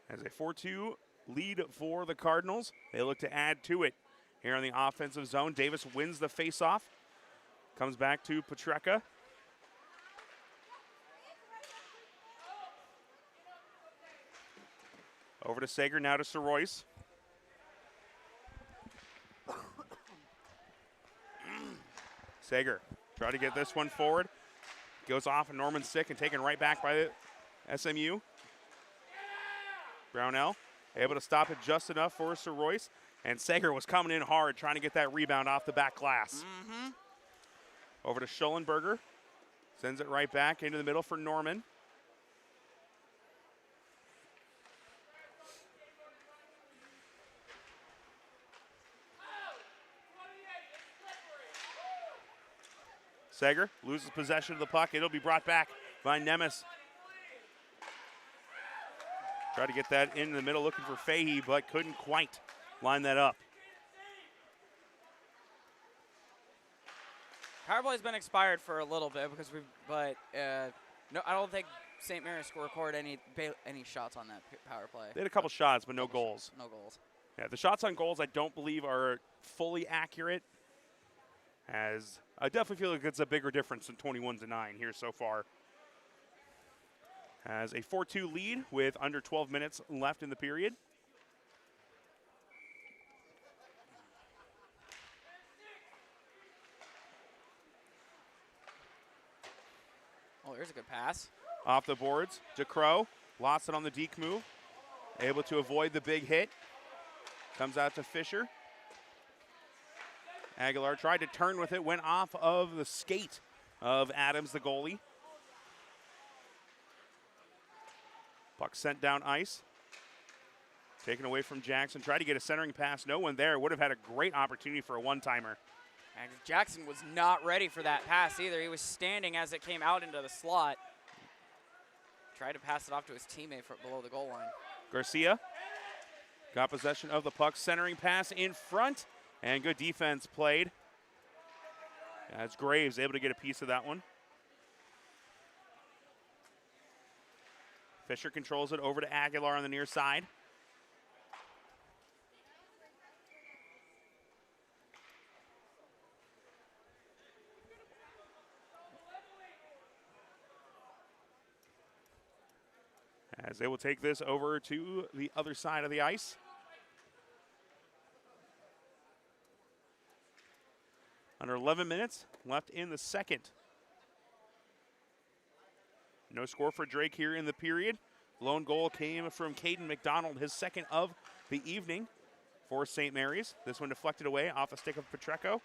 As a 4-2 lead for the Cardinals, they look to add to it. Here in the offensive zone, Davis wins the faceoff. Comes back to Petreka. Over to Sager, now to Soroyce. Sager try to get this one forward. Goes off and Norman's sick and taken right back by SMU. Brownell able to stop it just enough for Soroyce. And Sager was coming in hard, trying to get that rebound off the back glass. Over to Schollenberger. Sends it right back into the middle for Norman. Sager loses possession of the puck. It'll be brought back by Nemes. Try to get that in the middle, looking for Fahey, but couldn't quite line that up. Power play's been expired for a little bit because no, I don't think St. Mary's recorded any shots on that power play. They had a couple shots, but no goals. No goals. Yeah, the shots on goals I don't believe are fully accurate. As I definitely feel like it's a bigger difference than 21-9 here so far. Has a 4-2 lead with under 12 minutes left in the period. Oh, here's a good pass. Off the boards, DeCrow lost it on the deke move. Able to avoid the big hit. Comes out to Fisher. Aguilar tried to turn with it, went off of the skate of Adams, the goalie. Puck sent down ice. Taken away from Jackson. Tried to get a centering pass. No one there. Would have had a great opportunity for a one-timer. And Jackson was not ready for that pass either. He was standing as it came out into the slot. Tried to pass it off to his teammate from below the goal line. Garcia got possession of the puck. Centering pass in front. And good defense played. As Graves able to get a piece of that one. Fisher controls it over to Aguilar on the near side. As they will take this over to the other side of the ice. 11 minutes left in the second. No score for Drake here in the period. Lone goal came from Caden McDonald, his second of the evening for St. Mary's. This one deflected away off a stick of Petreco.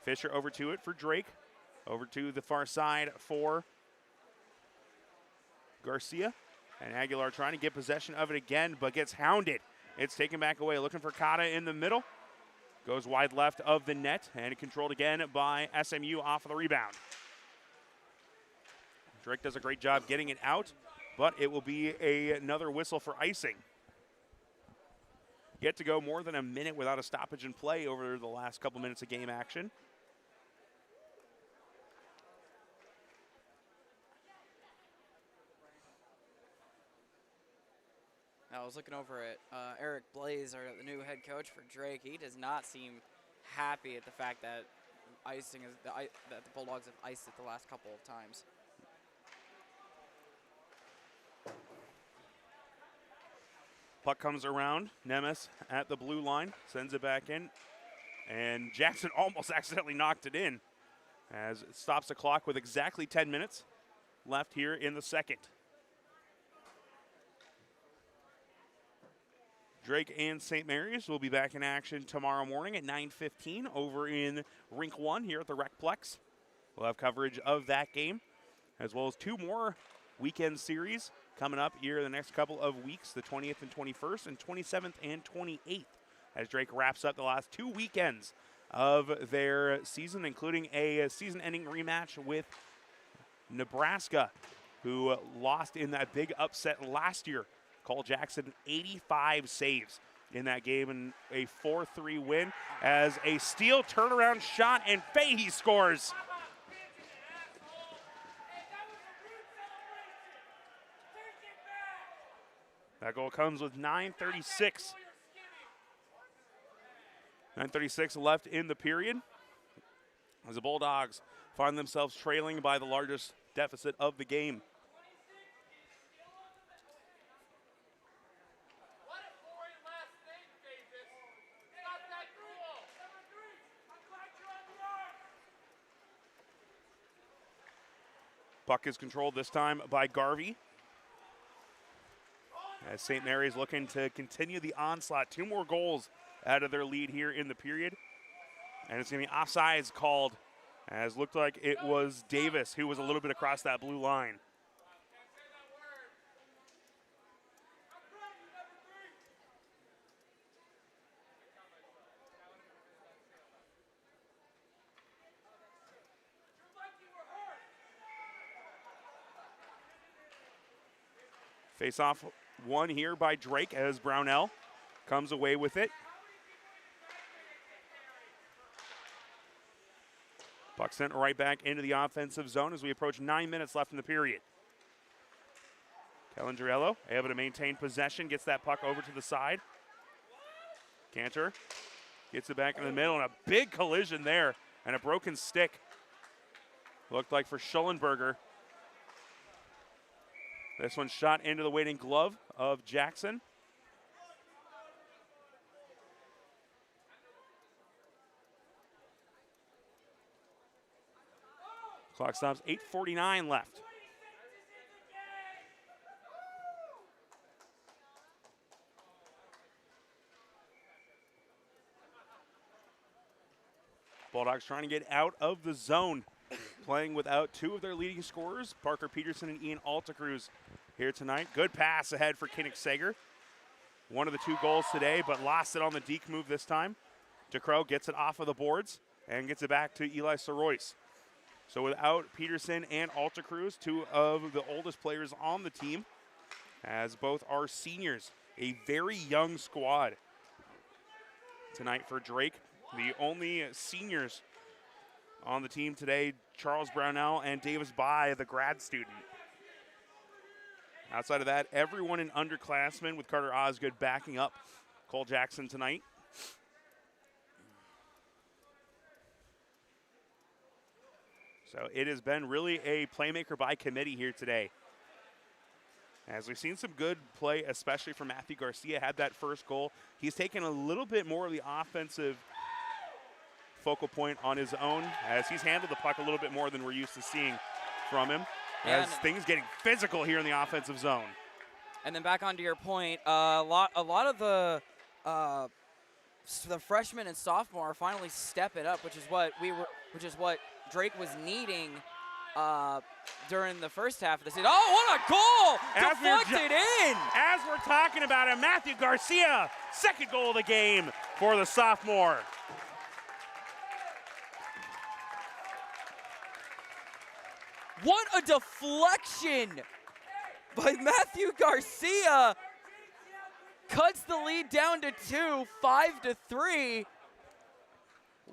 Fisher over to it for Drake. Over to the far side for Garcia. And Aguilar trying to get possession of it again, but gets hounded. It's taken back away, looking for Kata in the middle. Goes wide left of the net, and controlled again by SMU off of the rebound. Drake does a great job getting it out, but it will be another whistle for icing. Yet to go more than a minute without a stoppage in play over the last couple minutes of game action. I was looking over at Eric Blaze, the new head coach for Drake. He does not seem happy at the fact that that the Bulldogs have iced it the last couple of times. Puck comes around. Nemes at the blue line, sends it back in. And Jackson almost accidentally knocked it in as it stops the clock with exactly 10 minutes left here in the second. Drake and St. Mary's will be back in action tomorrow morning at 9:15 over in Rink 1 here at the Recplex. We'll have coverage of that game, as well as two more weekend series coming up here in the next couple of weeks, the 20th and 21st, and 27th and 28th, as Drake wraps up the last 2 weekends of their season, including a season-ending rematch with Nebraska, who lost in that big upset last year. Cole Jackson, 85 saves in that game, and a 4-3 win as a steal turnaround shot, and Fahey scores. That goal comes with 9:36. 9:36 left in the period as the Bulldogs find themselves trailing by the largest deficit of the game. Puck is controlled this time by Garvey, as St. Mary's looking to continue the onslaught. 2 more goals out of their lead here in the period. And it's going to be offsides called, as looked like it was Davis who was a little bit across that blue line. Face-off won here by Drake as Brownell comes away with it. Puck sent right back into the offensive zone as we approach 9 minutes left in the period. Calandriello able to maintain possession, gets that puck over to the side. Cantor gets it back in the middle, and a big collision there, and a broken stick. Looked like for Schollenberger. This one shot into the waiting glove of Jackson. Clock stops, 8:49 left. Bulldogs trying to get out of the zone, playing without 2 of their leading scorers, Parker Peterson and Ian Altacruz here tonight. Good pass ahead for Kinnick Sager. One of the 2 goals today, but lost it on the deke move this time. DeCrow gets it off of the boards and gets it back to Eli Sorois. So without Peterson and Altacruz, 2 of the oldest players on the team, as both are seniors, a very young squad tonight for Drake. The only seniors on the team today, Charles Brownell and Davis Bai, the grad student. Outside of that, everyone in underclassmen, with Carter Osgood backing up Cole Jackson tonight. So it has been really a playmaker by committee here today. As we've seen some good play, especially from Matthew Garcia, had that first goal. He's taken a little bit more of the offensive focal point on his own, as he's handled the puck a little bit more than we're used to seeing from him. Yeah, as things getting physical here in the offensive zone. And then back onto your point, a lot of the freshmen and sophomore are finally stepping up, which is what Drake was needing during the first half of the season. Oh, what a goal! Deflected in! As we're talking about it, Matthew Garcia, second goal of the game for the sophomore. What a deflection by Matthew Garcia. Cuts the lead down to 2, 5-3.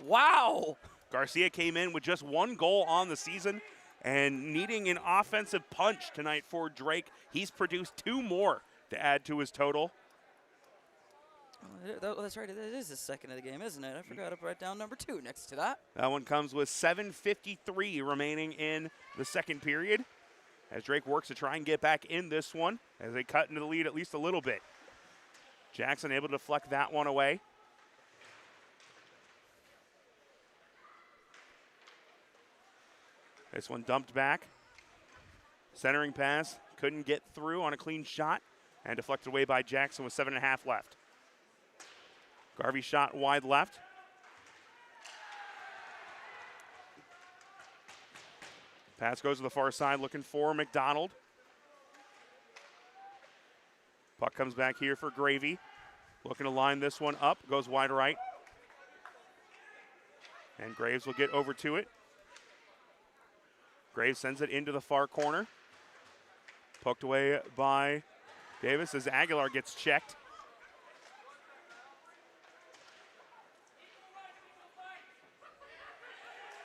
Wow. Garcia came in with just one goal on the season and needing an offensive punch tonight for Drake. He's produced 2 more to add to his total. Oh, that's right. It is the second of the game, isn't it? I forgot to write down number 2 next to that. That one comes with 7:53 remaining in the second period as Drake works to try and get back in this one as they cut into the lead at least a little bit. Jackson able to deflect that one away. This one dumped back. Centering pass, couldn't get through on a clean shot and deflected away by Jackson with 7.5 left. Garvey shot wide left. Pass goes to the far side looking for McDonald. Puck comes back here for Gravy. Looking to line this one up, goes wide right. And Graves will get over to it. Graves sends it into the far corner. Poked away by Davis as Aguilar gets checked.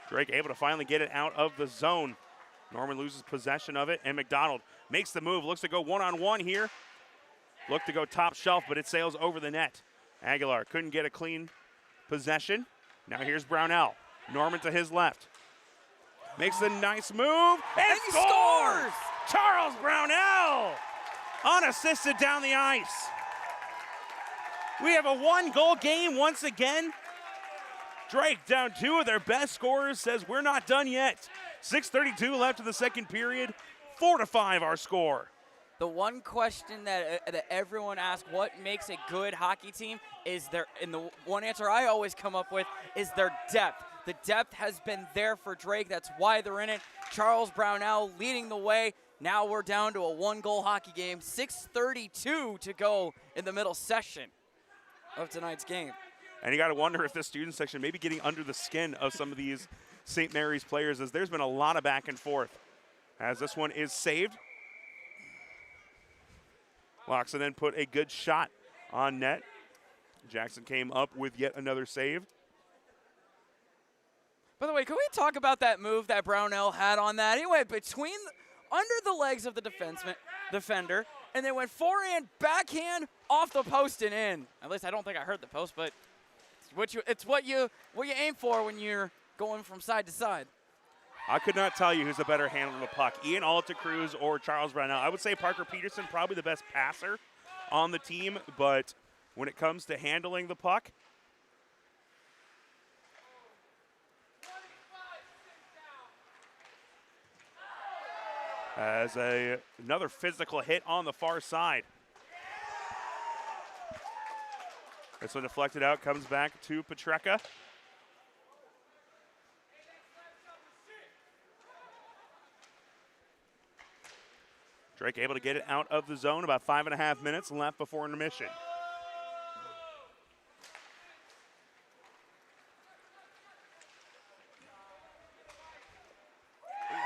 Drake able to finally get it out of the zone. Norman loses possession of it, and McDonald makes the move. Looks to go one-on-one here. Looked to go top shelf, but it sails over the net. Aguilar couldn't get a clean possession. Now here's Brownell. Norman to his left. Makes the nice move, and he scores! Charles Brownell, unassisted down the ice. We have a 1-goal game once again. Drake down 2 of their best scorers, says we're not done yet. 6:32 left in the second period. 4-5 our score. The one question that everyone asks, what makes a good hockey team, and the one answer I always come up with is their depth. The depth has been there for Drake. That's why they're in it. Charles Brownell leading the way. Now we're down to a 1-goal hockey game. 6:32 to go in the middle session of tonight's game. And you got to wonder if this student section may be getting under the skin of some of these St. Mary's players, as there's been a lot of back and forth. As this one is saved. Loxon then put a good shot on net. Jackson came up with yet another save. By the way, can we talk about that move that Brownell had on that? He went under the legs of the defender, and then went forehand, backhand, off the post and in. At least I don't think I heard the post, but it's what you aim for when you're going from side to side. I could not tell you who's a better handler of the puck, Ian Altacruz or Charles Brownell. I would say Parker Peterson, probably the best passer on the team, but when it comes to handling the puck, as another physical hit on the far side. This one deflected out, comes back to Petreka. Drake able to get it out of the zone, about 5.5 minutes left before intermission.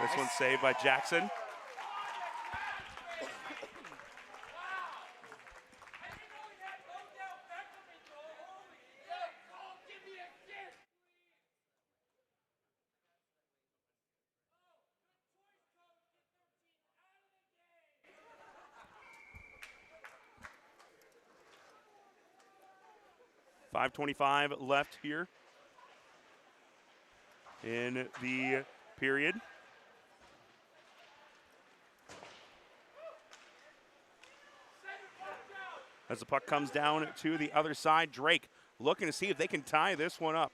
This one's saved by Jackson. .525 left here in the period. As the puck comes down to the other side, Drake looking to see if they can tie this one up.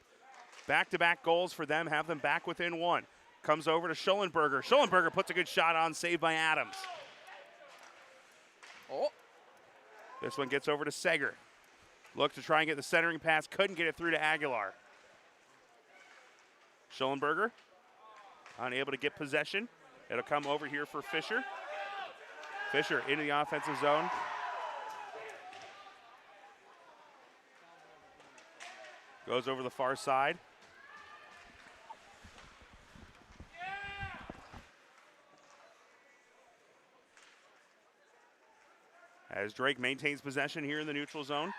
Back-to-back goals for them, have them back within one. Comes over to Schollenberger. Schollenberger puts a good shot on, saved by Adams. Oh. This one gets over to Seger. Look to try and get the centering pass, couldn't get it through to Aguilar. Schollenberger, unable to get possession. It'll come over here for Fisher. Fisher into the offensive zone. Goes over the far side. As Drake maintains possession here in the neutral zone.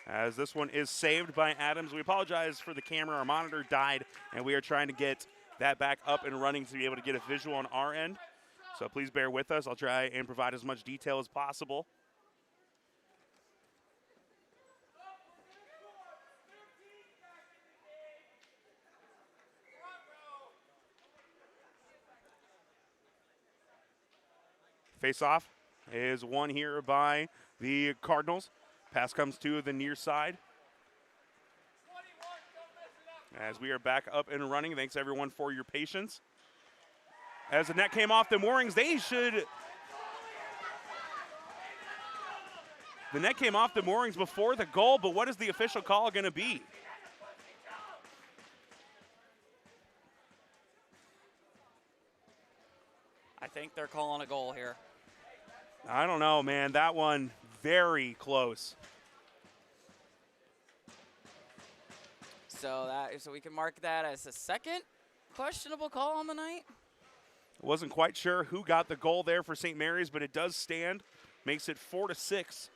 As this one is saved by Adams. We apologize for the camera. Our monitor died, and we are trying to get that back up and running to be able to get a visual on our end. So please bear with us. I'll try and provide as much detail as possible. Face-off is won here by the Cardinals. Pass comes to the near side. As we are back up and running, thanks everyone for your patience. As the net came off the moorings, the net came off the moorings before the goal, but what is the official call going to be? I think they're calling a goal here. I don't know, man. That one very close. So we can mark that as the second questionable call on the night. Wasn't quite sure who got the goal there for St. Mary's, but it does stand. Makes it 4-6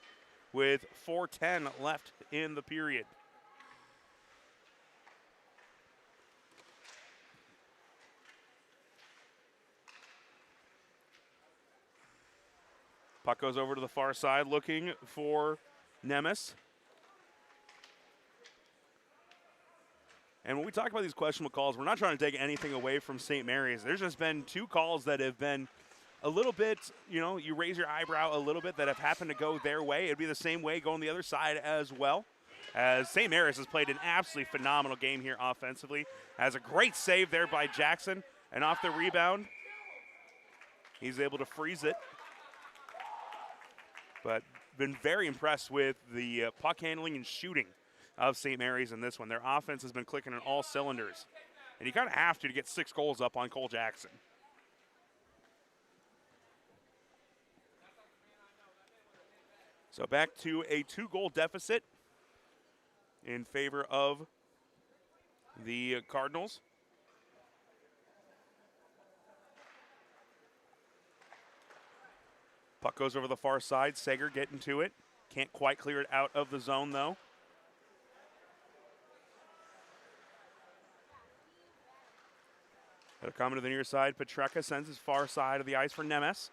with 4:10 left in the period. Puck goes over to the far side looking for Nemes. And when we talk about these questionable calls, we're not trying to take anything away from St. Mary's. There's just been two calls that have been a little bit, you raise your eyebrow a little bit that have happened to go their way. It'd be the same way going the other side as well. As St. Mary's has played an absolutely phenomenal game here offensively. Has a great save there by Jackson. And off the rebound, he's able to freeze it. But been very impressed with the puck handling and shooting of St. Mary's in this one. Their offense has been clicking on all cylinders. And you kind of have to get 6 goals up on Cole Jackson. So back to a 2-goal deficit in favor of the Cardinals. Puck goes over the far side. Sager getting to it. Can't quite clear it out of the zone, though. It'll come to the near side. Petreka sends his far side of the ice for Nemes.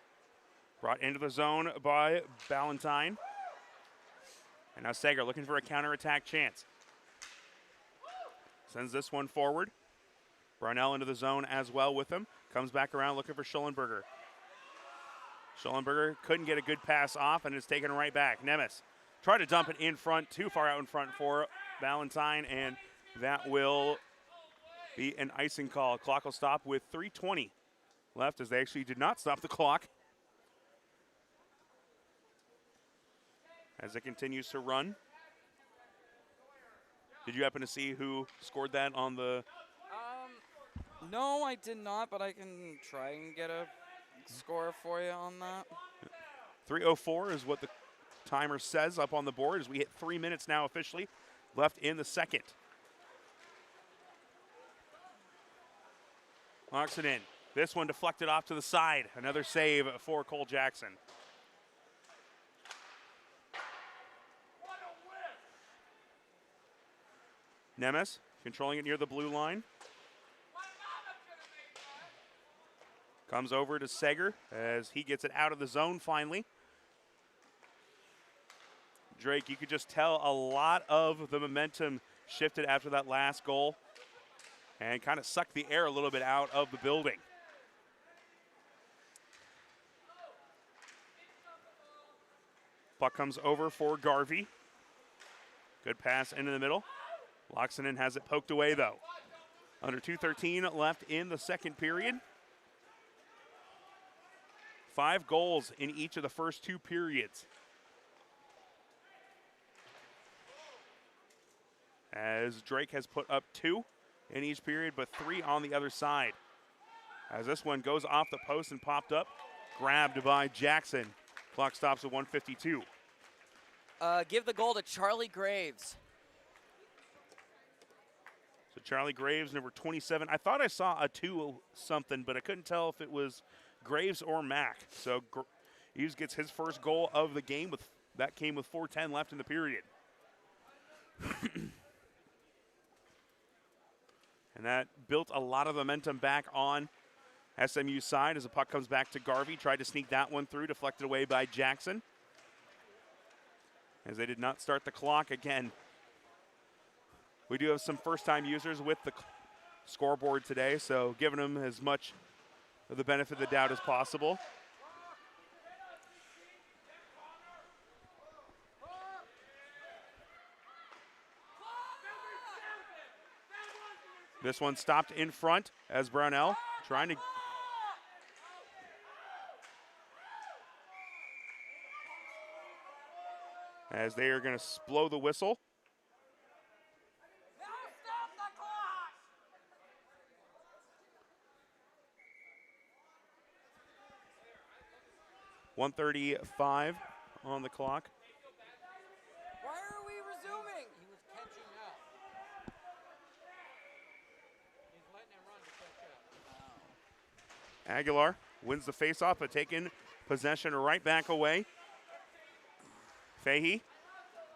Brought into the zone by Ballantyne. And now Sager looking for a counterattack chance. Sends this one forward. Brownell into the zone as well with him. Comes back around looking for Schollenberger. Schollenberger couldn't get a good pass off and is taken right back. Nemes tried to dump it in front, too far out in front for Ballantyne, and that will be an icing call. Clock will stop with 3:20 left, as they actually did not stop the clock. As it continues to run. Did you happen to see who scored that on the? No, I did not, but I can try and get a score for you on that. 3:04 is what the timer says up on the board as we hit 3 minutes now officially left in the second. Oxenden, this one deflected off to the side. Another save for Cole Jackson. Nemes controlling it near the blue line. Comes over to Sager as he gets it out of the zone finally. Drake, you could just tell a lot of the momentum shifted after that last goal and kind of sucked the air a little bit out of the building. Puck comes over for Garvey. Good pass into the middle. Loxonen has it poked away, though. Under 2:13 left in the second period. 5 goals in each of the first 2 periods. As Drake has put up 2 in each period, but 3 on the other side. As this one goes off the post and popped up, grabbed by Jackson. Clock stops at 1:52. Give the goal to Charlie Graves. So Charlie Graves, number 27. I thought I saw a 2 something, but I couldn't tell if it was Graves or Mack. So Hughes gets his first goal of the game. That came with 4:10 left in the period. And that built a lot of momentum back on SMU's side as the puck comes back to Garvey. Tried to sneak that one through, deflected away by Jackson. As they did not start the clock again. We do have some first-time users with the scoreboard today, so giving them as much of the benefit of the doubt as possible. This one stopped in front as Brownell trying to. As they are going to blow the whistle. Now stop the clock! 1:35 on the clock. Why are we resuming? He was catching up. He's letting him run to catch up. Aguilar wins the faceoff, but taking possession right back away. Fahey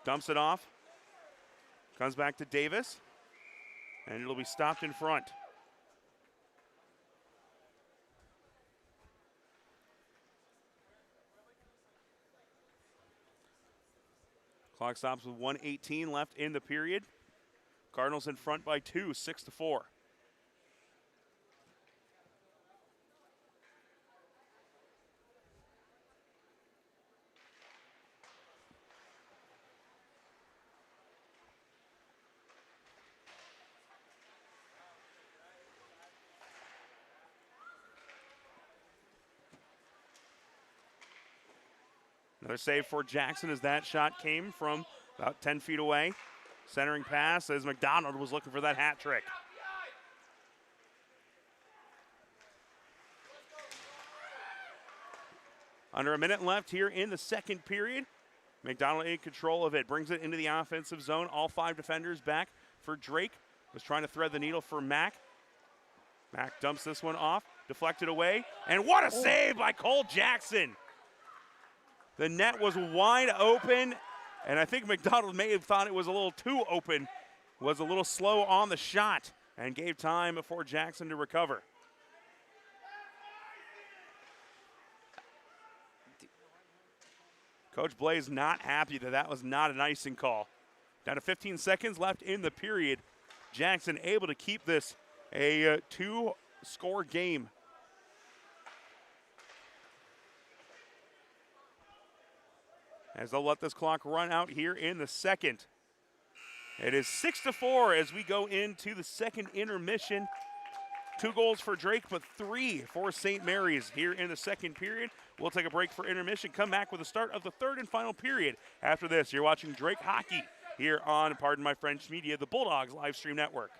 dumps it off. Comes back to Davis. And it'll be stopped in front. Clock stops with 1:18 left in the period. Cardinals in front by 2, 6-4. Another save for Jackson as that shot came from about 10 feet away. Centering pass as McDonald was looking for that hat trick. Under a minute left here in the second period. McDonald in control of it. Brings it into the offensive zone. All 5 defenders back for Drake. Was trying to thread the needle for Mack. Mack dumps this one off. Deflected away. And what a save by Cole Jackson. The net was wide open, and I think McDonald may have thought it was a little too open, was a little slow on the shot, and gave time for Jackson to recover. Coach Blaze not happy that was not an icing call. Down to 15 seconds left in the period. Jackson able to keep this a 2-score game. As they'll let this clock run out here in the second. It is 6-4 as we go into the second intermission. 2 goals for Drake, but 3 for St. Mary's here in the second period. We'll take a break for intermission, come back with the start of the third and final period. After this, you're watching Drake Hockey here on, pardon my French media, the Bulldogs live stream network.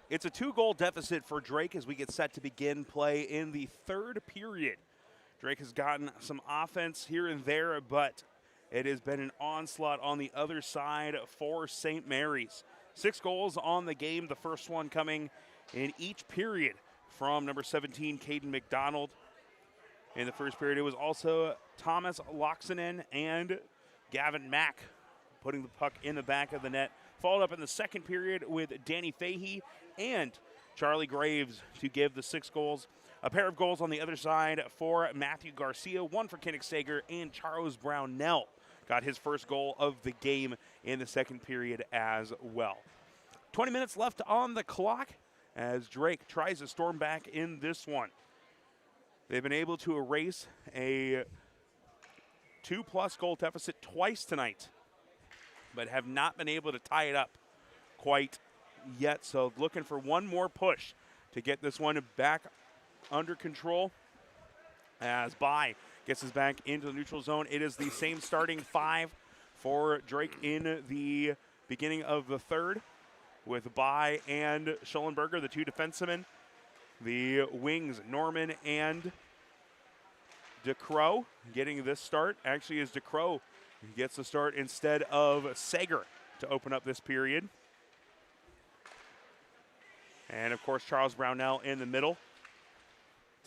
It's a 2-goal deficit for Drake as we get set to begin play in the third period. Drake has gotten some offense here and there, but it has been an onslaught on the other side for St. Mary's. 6 goals on the game, the first one coming in each period from number 17, Caden McDonald. In the first period, it was also Thomas Loxonen and Gavin Mack putting the puck in the back of the net. Followed up in the second period with Danny Fahey and Charlie Graves to give the 6 goals. A pair of goals on the other side for Matthew Garcia, one for Kinnick Sager, and Charles Brownell got his first goal of the game in the second period as well. 20 minutes left on the clock as Drake tries to storm back in this one. They've been able to erase a 2+ goal deficit twice tonight, but have not been able to tie it up quite yet. So looking for one more push to get this one back under control as Bai gets us back into the neutral zone. It is the same starting 5 for Drake in the beginning of the third with Bai and Schellenberger, the 2 defensemen. The wings, Norman and DeCrow getting this start. Actually, is DeCrow gets the start instead of Sager to open up this period. And, of course, Charles Brownell in the middle.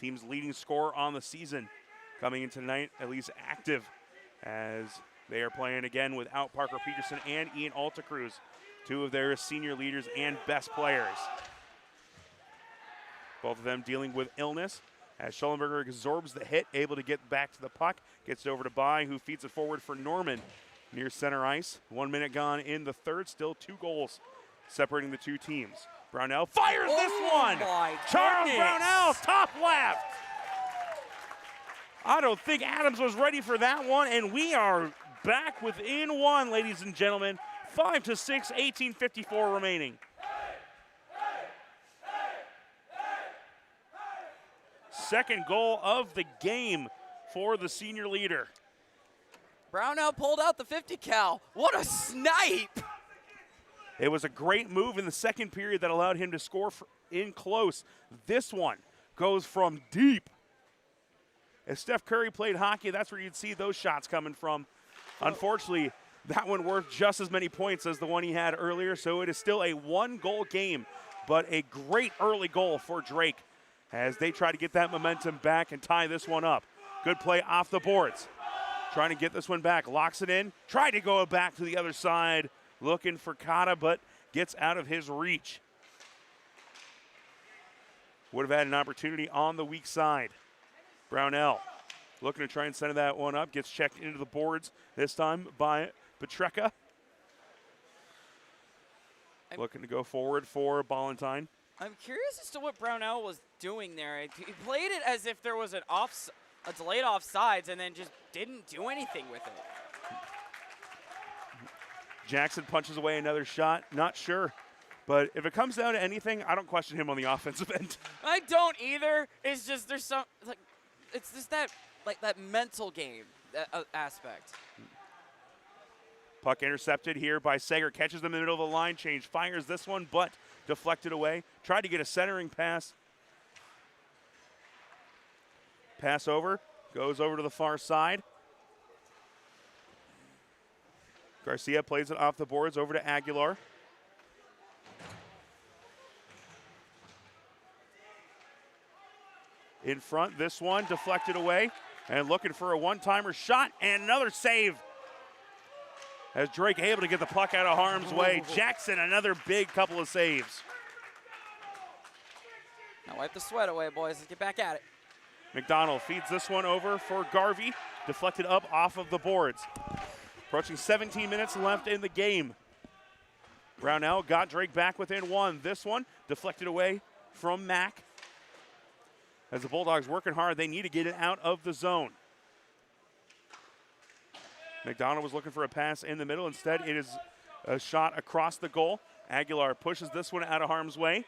Team's leading scorer on the season coming in tonight, at least active, as they are playing again without Parker Peterson and Ian Altacruz, 2 of their senior leaders and best players. Both of them dealing with illness as Schellenberger absorbs the hit, able to get back to the puck, gets it over to Bai, who feeds it forward for Norman near center ice. 1 minute gone in the third, still 2 goals separating the 2 teams. Brownell fires this one. Charles Brownell, top left. I don't think Adams was ready for that one, and we are back within 1, ladies and gentlemen. 5-6, 18:54 remaining. Second goal of the game for the senior leader. Brownell pulled out the 50 cal. What a snipe! It was a great move in the second period that allowed him to score in close. This one goes from deep. If Steph Curry played hockey, that's where you'd see those shots coming from. Unfortunately, that one worth just as many points as the one he had earlier, so it is still a 1-goal game, but a great early goal for Drake as they try to get that momentum back and tie this one up. Good play off the boards. Trying to get this one back. Locks it in. Tried to go back to the other side. Looking for Kata, but gets out of his reach. Would have had an opportunity on the weak side. Brownell looking to try and center that one up. Gets checked into the boards, this time by Petreka. Looking to go forward for Ballantine. I'm curious as to what Brownell was doing there. He played it as if there was a delayed offsides and then just didn't do anything with it. Jackson punches away another shot. Not sure. But if it comes down to anything, I don't question him on the offensive end. I don't either. It's just there's some it's just that mental game aspect. Puck intercepted here by Sager. Catches them in the middle of the line change. Fires this one, but deflected away. Tried to get a centering pass. Pass over. Goes over to the far side. Garcia plays it off the boards over to Aguilar. In front, this one deflected away. And looking for a one-timer shot and another save. As Drake able to get the puck out of harm's way. Jackson, another big couple of saves. Now wipe the sweat away, boys. Let's get back at it. McDonald feeds this one over for Garvey. Deflected up off of the boards. Approaching 17 minutes left in the game. Brownell got Drake back within 1. This one deflected away from Mack. As the Bulldogs working hard, they need to get it out of the zone. McDonald was looking for a pass in the middle. Instead, it is a shot across the goal. Aguilar pushes this one out of harm's way.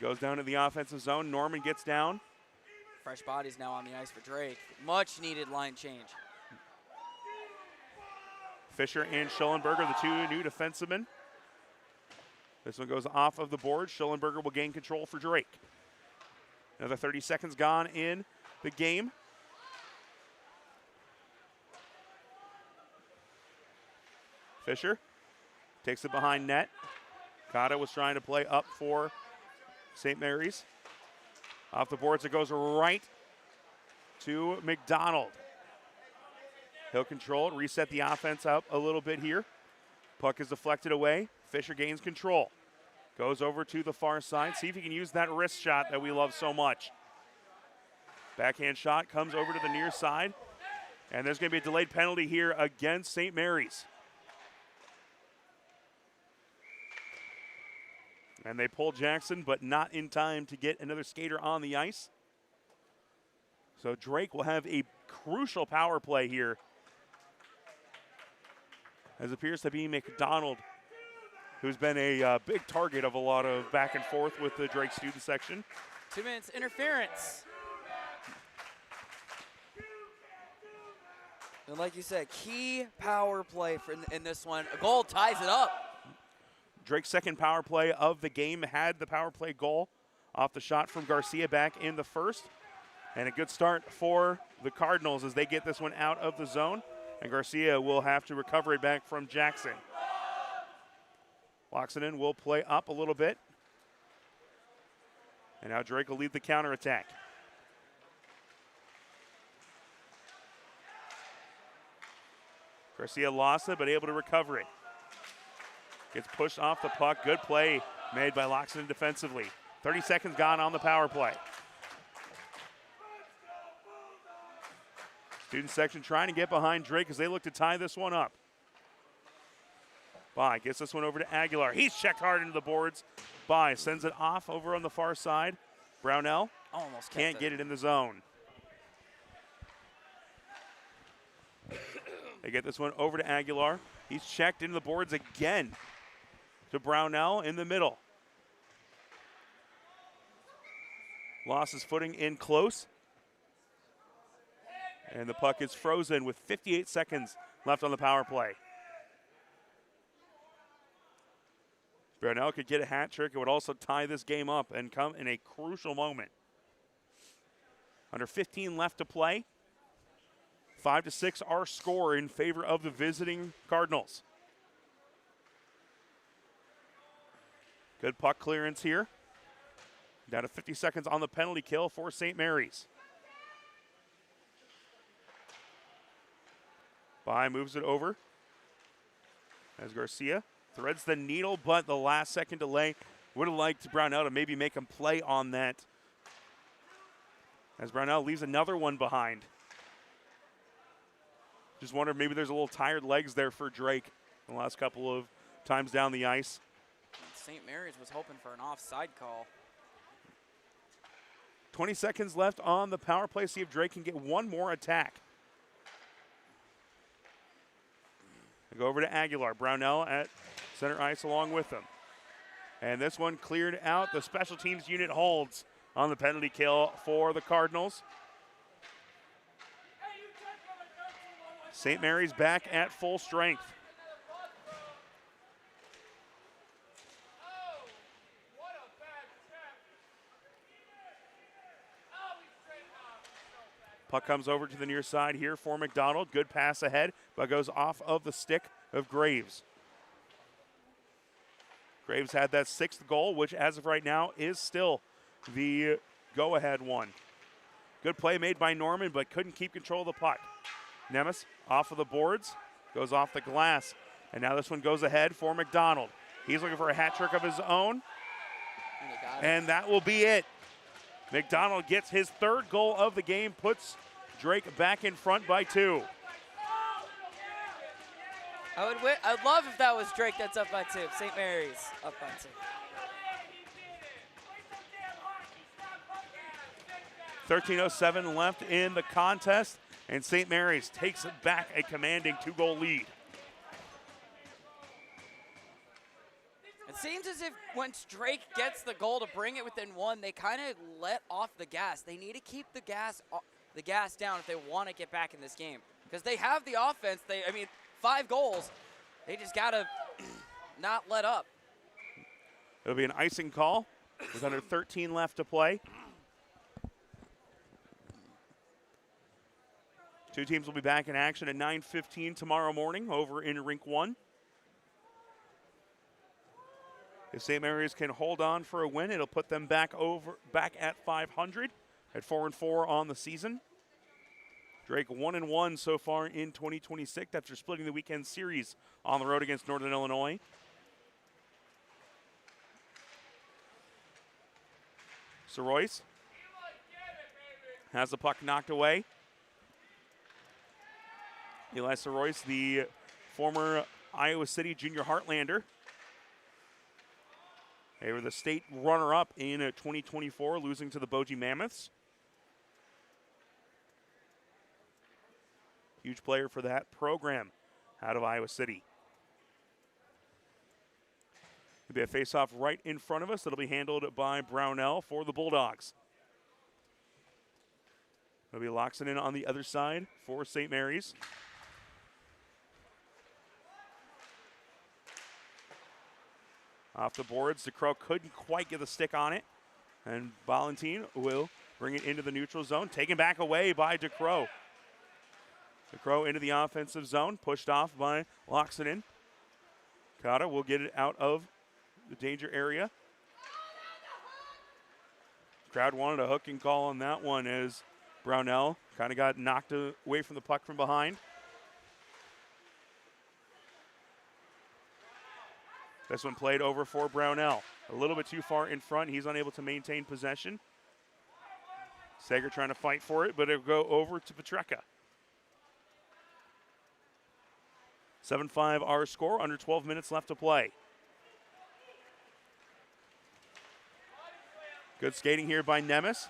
Goes down to the offensive zone. Norman gets down. Fresh bodies now on the ice for Drake. Much needed line change. Fisher and Schellenberger, the 2 new defensemen. This one goes off of the board. Schillenberger will gain control for Drake. Another 30 seconds gone in the game. Fisher takes it behind net. Kata was trying to play up for St. Mary's. Off the boards, it goes right to McDonald. He'll control it, reset the offense up a little bit here. Puck is deflected away. Fisher gains control. Goes over to the far side. See if he can use that wrist shot that we love so much. Backhand shot comes over to the near side. And there's going to be a delayed penalty here against St. Mary's. And they pull Jackson, but not in time to get another skater on the ice. So Drake will have a crucial power play here, as it appears to be McDonald, who's been a big target of a lot of back and forth with the Drake student section. 2 minutes interference. And like you said, key power play in this one. A goal ties it up. Drake's second power play of the game had the power play goal off the shot from Garcia back in the first. And a good start for the Cardinals as they get this one out of the zone. And Garcia will have to recover it back from Jackson. Loxonen will play up a little bit. And now Drake will lead the counterattack. Garcia lost it, but able to recover it. Gets pushed off the puck. Good play made by Loxonen defensively. 30 seconds gone on the power play. Student section trying to get behind Drake as they look to tie this one up. Bai gets this one over to Aguilar. He's checked hard into the boards. Bai sends it off over on the far side. Brownell almost can't get it in the zone. They get this one over to Aguilar. He's checked into the boards again to Brownell in the middle. Lost his footing in close. And the puck is frozen with 58 seconds left on the power play. Brownell could get a hat trick. It would also tie this game up and come in a crucial moment. Under 15 left to play. 5-6 our score in favor of the visiting Cardinals. Good puck clearance here. Down to 50 seconds on the penalty kill for St. Mary's. Bai moves it over as Garcia threads the needle, but the last second delay would have liked Brownell to maybe make him play on that, as Brownell leaves another one behind. Just wonder if maybe there's a little tired legs there for Drake the last couple of times down the ice. St. Mary's was hoping for an offside call. 20 seconds left on the power play. See if Drake can get one more attack. They go over to Aguilar. Brownell at center ice along with them. And this one cleared out. The special teams unit holds on the penalty kill for the Cardinals. St. Mary's back at full strength. Puck comes over to the near side here for McDonald. Good pass ahead, but goes off of the stick of Graves. Graves had that 6th goal, which as of right now is still the go-ahead one. Good play made by Norman, but couldn't keep control of the puck. Nemes off of the boards, goes off the glass, and now this one goes ahead for McDonald. He's looking for a hat trick of his own, and that will be it. McDonald gets his 3rd goal of the game, puts Drake back in front by 2. I'd love if that was Drake that's up by 2. St. Mary's up by 2. 13:07 left in the contest, and St. Mary's takes back a commanding 2-goal lead. It seems as if once Drake gets the goal to bring it within 1, they kind of let off the gas. They need to keep the gas down if they want to get back in this game, because they have the offense. 5 goals. They just got to not let up. It'll be an icing call with under 13 left to play. Two teams will be back in action at 9:15 tomorrow morning over in Rink 1. If St. Mary's can hold on for a win, it'll put them back at 500 at 4-4 on the season. Drake 1-1 so far in 2026 after splitting the weekend series on the road against Northern Illinois. Soroyce has the puck knocked away. Eli Soroyce, the former Iowa City junior Heartlander. They were the state runner-up in 2024, losing to the Bogie Mammoths. Huge player for that program out of Iowa City. There'll be a face-off right in front of us that'll be handled by Brownell for the Bulldogs. There'll be Loxonen on the other side for St. Mary's. Off the boards, DeCrow couldn't quite get the stick on it. And Valentin will bring it into the neutral zone, taken back away by DeCrow. DeCrow into the offensive zone, pushed off by Loxonen. Kata will get it out of the danger area. Crowd wanted a hooking call on that one as Brownell kind of got knocked away from the puck from behind. This one played over for Brownell. A little bit too far in front. He's unable to maintain possession. Sager trying to fight for it, but it'll go over to Petreka. 7-5 our score, under 12 minutes left to play. Good skating here by Nemes.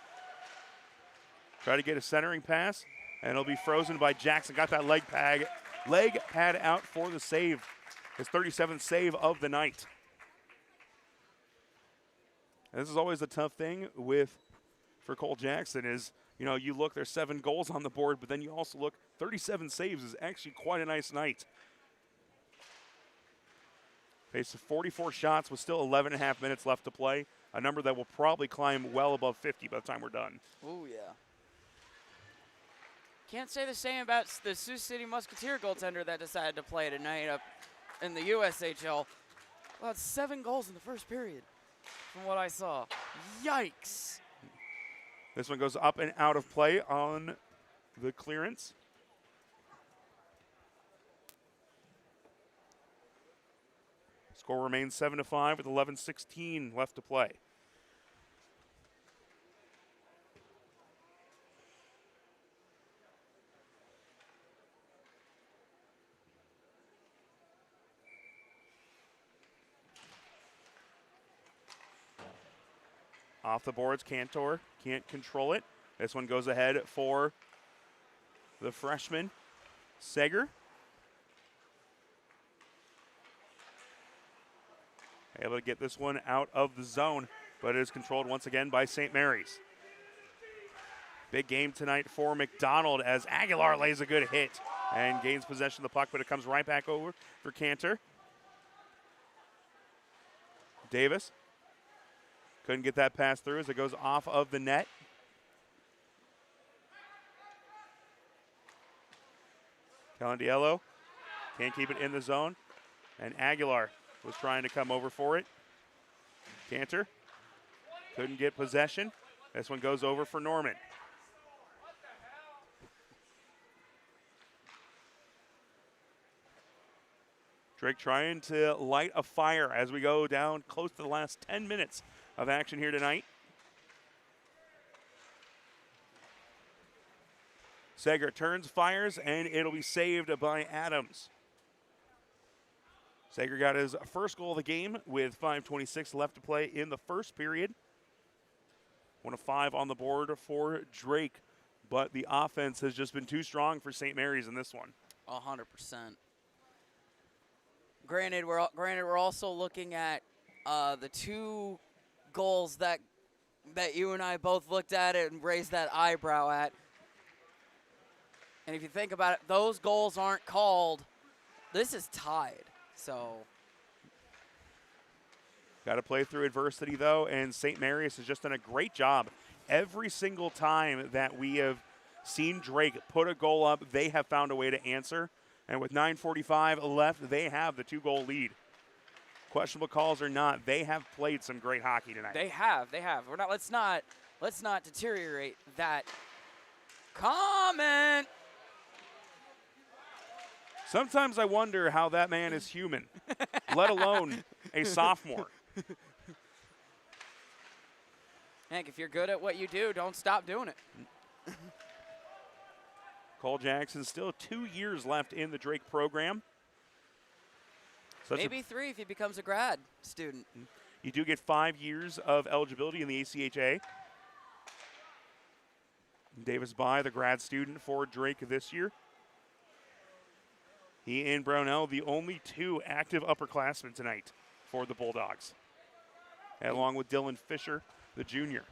Try to get a centering pass, and it'll be frozen by Jackson. Got that leg pad out for the save. His 37th save of the night. And this is always a tough thing for Cole Jackson is, you know, you look, there's 7 goals on the board, but then you also look, 37 saves is actually quite a nice night. Faced 44 shots with still 11.5 minutes left to play, a number that will probably climb well above 50 by the time we're done. Oh, yeah. Can't say the same about the Sioux City Musketeer goaltender that decided to play tonight up in the USHL. About 7 goals in the first period from what I saw. Yikes. This one goes up and out of play on the clearance. Score remains 7-5 with 11:16 left to play. Off the boards, Cantor can't control it. This one goes ahead for the freshman, Sager. Able to get this one out of the zone, but it is controlled once again by St. Mary's. Big game tonight for McDonald as Aguilar lays a good hit and gains possession of the puck, but it comes right back over for Cantor. Davis couldn't get that pass through as it goes off of the net. Calandiello can't keep it in the zone, and Aguilar was trying to come over for it. Cantor couldn't get possession. This one goes over for Norman. Drake trying to light a fire as we go down close to the last 10 minutes of action here tonight. Sager turns, fires, and it'll be saved by Adams. Sager got his first goal of the game with 5:26 left to play in the first period. 1 of 5 on the board for Drake, but the offense has just been too strong for St. Mary's in this one. 100%. Granted, we're also looking at the 2 goals that you and I both looked at it and raised that eyebrow at. And if you think about it, those goals aren't called. This is tied. So Got to play through adversity, though, and St. Mary's has just done a great job. Every single time that we have seen Drake put a goal up, they have found a way to answer. And with 9:45 left, they have the 2-goal lead. Questionable calls or not, they have played some great hockey tonight. They have. We're not. Let's not deteriorate that comment. Sometimes I wonder how that man is human, let alone a sophomore. Hank, if you're good at what you do, don't stop doing it. Cole Jackson still 2 years left in the Drake program. Maybe 3 if he becomes a grad student. You do get 5 years of eligibility in the ACHA. Davis By, the grad student for Drake this year. He and Brownell, the only 2 active upperclassmen tonight for the Bulldogs, along with Dylan Fisher, the junior.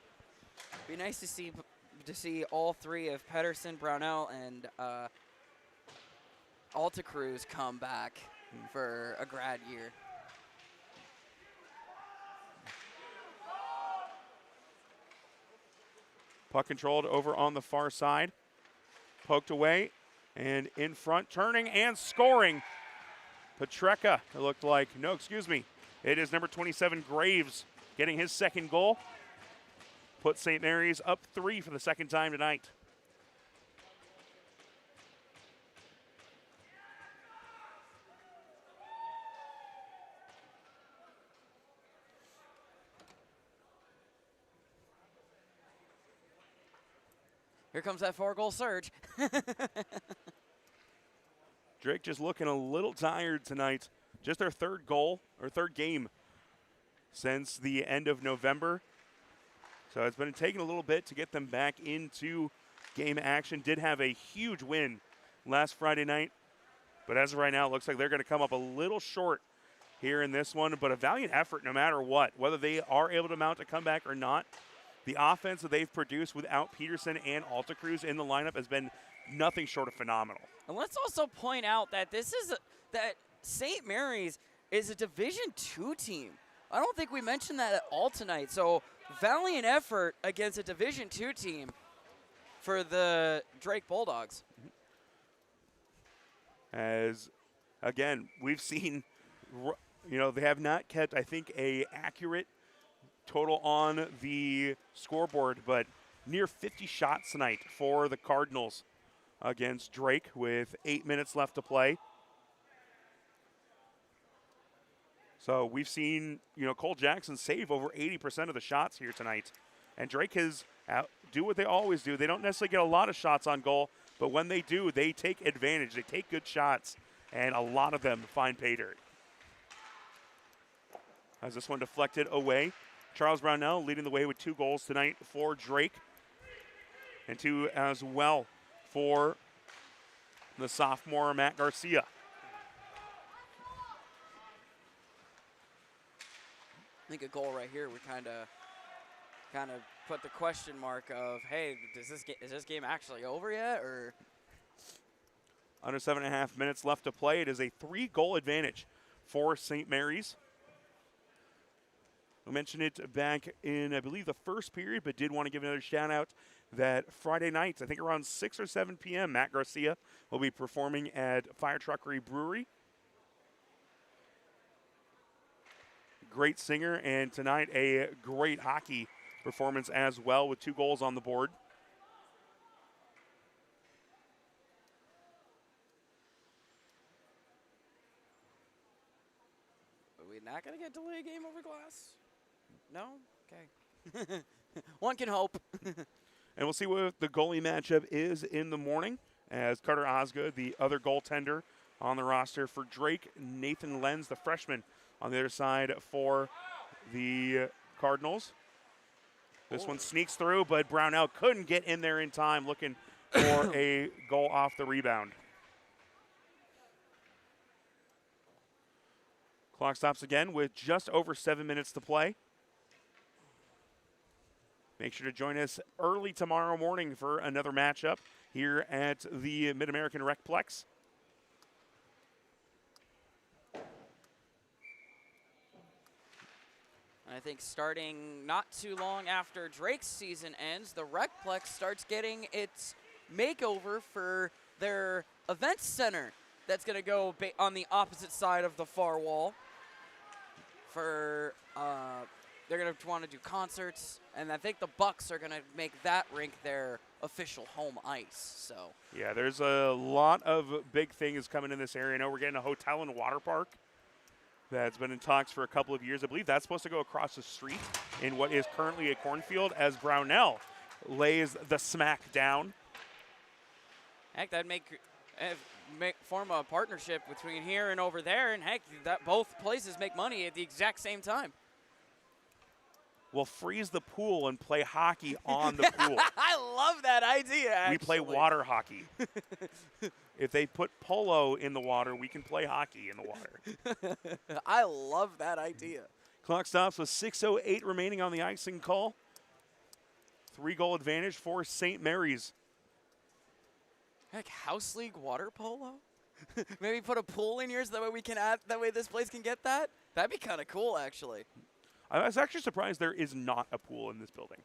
Be nice to see all 3 of Pedersen, Brownell, and Alta Cruz come back for a grad year. Puck controlled over on the far side. Poked away and in front, turning and scoring. Petreka, it looked like, no, excuse me. It is number 27, Graves, getting his 2nd goal. Put St. Mary's up 3 for the 2nd time tonight. Here comes that 4-goal surge. Drake just looking a little tired tonight. Just their 3rd goal, or 3rd game since the end of November. So it's been taking a little bit to get them back into game action. Did have a huge win last Friday night. But as of right now, it looks like they're going to come up a little short here in this one. But a valiant effort no matter what, whether they are able to mount a comeback or not. The offense that they've produced without Peterson and Alta Cruz in the lineup has been nothing short of phenomenal. And let's also point out that that St. Mary's is a Division II team. I don't think we mentioned that at all tonight. So valiant effort against a Division II team for the Drake Bulldogs. As, again, we've seen, they have not kept, I think, a accurate total on the scoreboard, but near 50 shots tonight for the Cardinals against Drake with 8 minutes left to play. So we've seen, Cole Jackson save over 80% of the shots here tonight. And Drake has do what they always do. They don't necessarily get a lot of shots on goal, but when they do, they take advantage. They take good shots, and a lot of them find pay dirt. As this one deflected away. Charles Brownell leading the way with 2 goals tonight for Drake. And 2 as well for the sophomore Matt Garcia. I think a goal right here would kind of put the question mark of, hey, is this game actually over yet? Or under 7.5 minutes left to play. It is a 3-goal advantage for St. Mary's. We mentioned it back in, I believe, the first period, but did want to give another shout out that Friday night, I think around 6 or 7 p.m., Matt Garcia will be performing at Fire Truckery Brewery. Great singer, and tonight a great hockey performance as well with 2 goals on the board. Are we not going to get delayed game over glass? No? Okay. One can hope. And we'll see what the goalie matchup is in the morning as Carter Osgood, the other goaltender on the roster for Drake. Nathan Lenz, the freshman, on the other side for the Cardinals. This one sneaks through, but Brownell couldn't get in there in time, looking for a goal off the rebound. Clock stops again with just over 7 minutes to play. Make sure to join us early tomorrow morning for another matchup here at the Mid-American Recplex. I think starting not too long after Drake's season ends, the Recplex starts getting its makeover for their events center that's going to go on the opposite side of the far wall. For they're going to want to do concerts, and I think the Bucks are going to make that rink their official home ice. So yeah, there's a lot of big things coming in this area. I know we're getting a hotel and water park that's been in talks for a couple of years. I believe that's supposed to go across the street in what is currently a cornfield as Brownell lays the smack down. Heck, that'd form a partnership between here and over there, and heck, that both places make money at the exact same time. We'll freeze the pool and play hockey on the pool. I love that idea, actually. We play water hockey. If they put polo in the water, we can play hockey in the water. I love that idea. Clock stops with 6:08 remaining on the icing call. 3-goal advantage for St. Mary's. Heck, house league water polo? Maybe put a pool in here so that way we can add. That way this place can get that. That'd be kind of cool, actually. I was actually surprised there is not a pool in this building.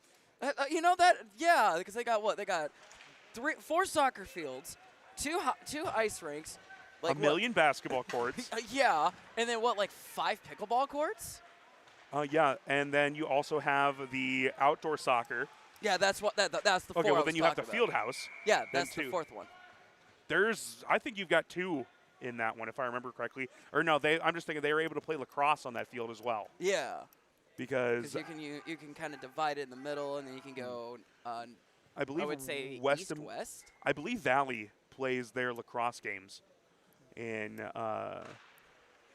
You know that? Yeah, because they got what? They got 4 soccer fields, two ice rinks, like a million basketball courts. Yeah, and then what? Like 5 pickleball courts? Yeah, and then you also have the outdoor soccer. Yeah, that's what. That's the 4. Okay, well then you have the field house. Yeah, that's the 4th one. I think you've got 2 in that one, if I remember correctly. Or no, I'm just thinking they were able to play lacrosse on that field as well. Yeah. Because you can kind of divide it in the middle, and then you can go. I believe I would say West. East-West. I believe Valley plays their lacrosse games in the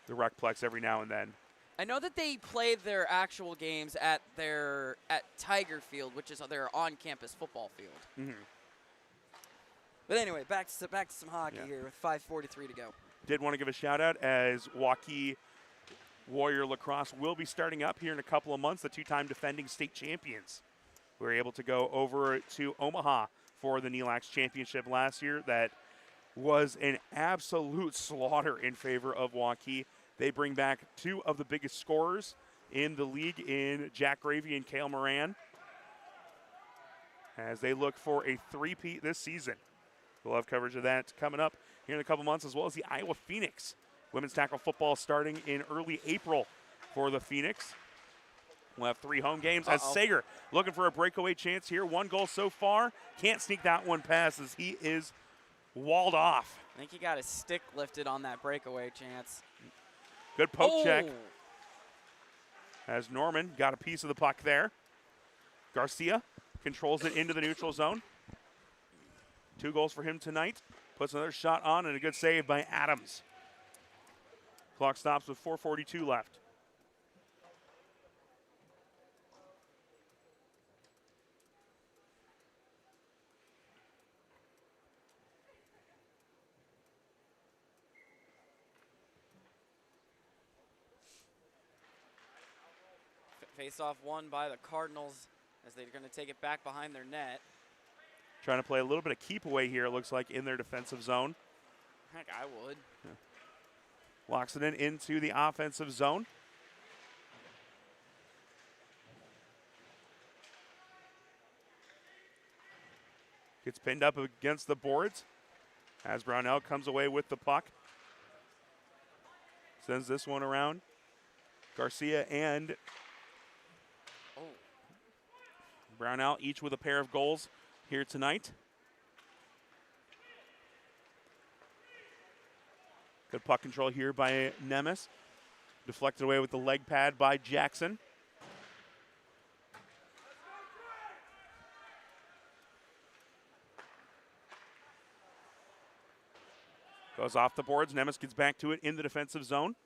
Recplex every now and then. I know that they play their actual games at Tiger Field, which is their on-campus football field. Mm-hmm. But anyway, back to some hockey here with 5:43 to go. Did want to give a shout out as Waukee Warrior Lacrosse will be starting up here in a couple of months. The 2-time defending state champions were able to go over to Omaha for the NELACS championship last year. That was an absolute slaughter in favor of Waukee. They bring back 2 of the biggest scorers in the league in Jack Gravy and Cale Moran as they look for a 3-peat this season. We'll have coverage of that coming up here in a couple months, as well as the Iowa Phoenix. Women's tackle football starting in early April for the Phoenix. We'll have 3 home games as Sager looking for a breakaway chance here. 1 goal so far. Can't sneak that one past as he is walled off. I think he got his stick lifted on that breakaway chance. Good poke check as Norman got a piece of the puck there. Garcia controls it into the neutral zone. 2 goals for him tonight. Puts another shot on and a good save by Adams. Clock stops with 4:42 left. Face-off won by the Cardinals as they're going to take it back behind their net. Trying to play a little bit of keep away here, it looks like, in their defensive zone. Heck, I would. Yeah. Locks it into the offensive zone. Gets pinned up against the boards as Brownell comes away with the puck. Sends this one around. Garcia and Brownell each with a pair of goals here tonight. Good puck control here by Nemes. Deflected away with the leg pad by Jackson. Goes off the boards. Nemes gets back to it in the defensive zone.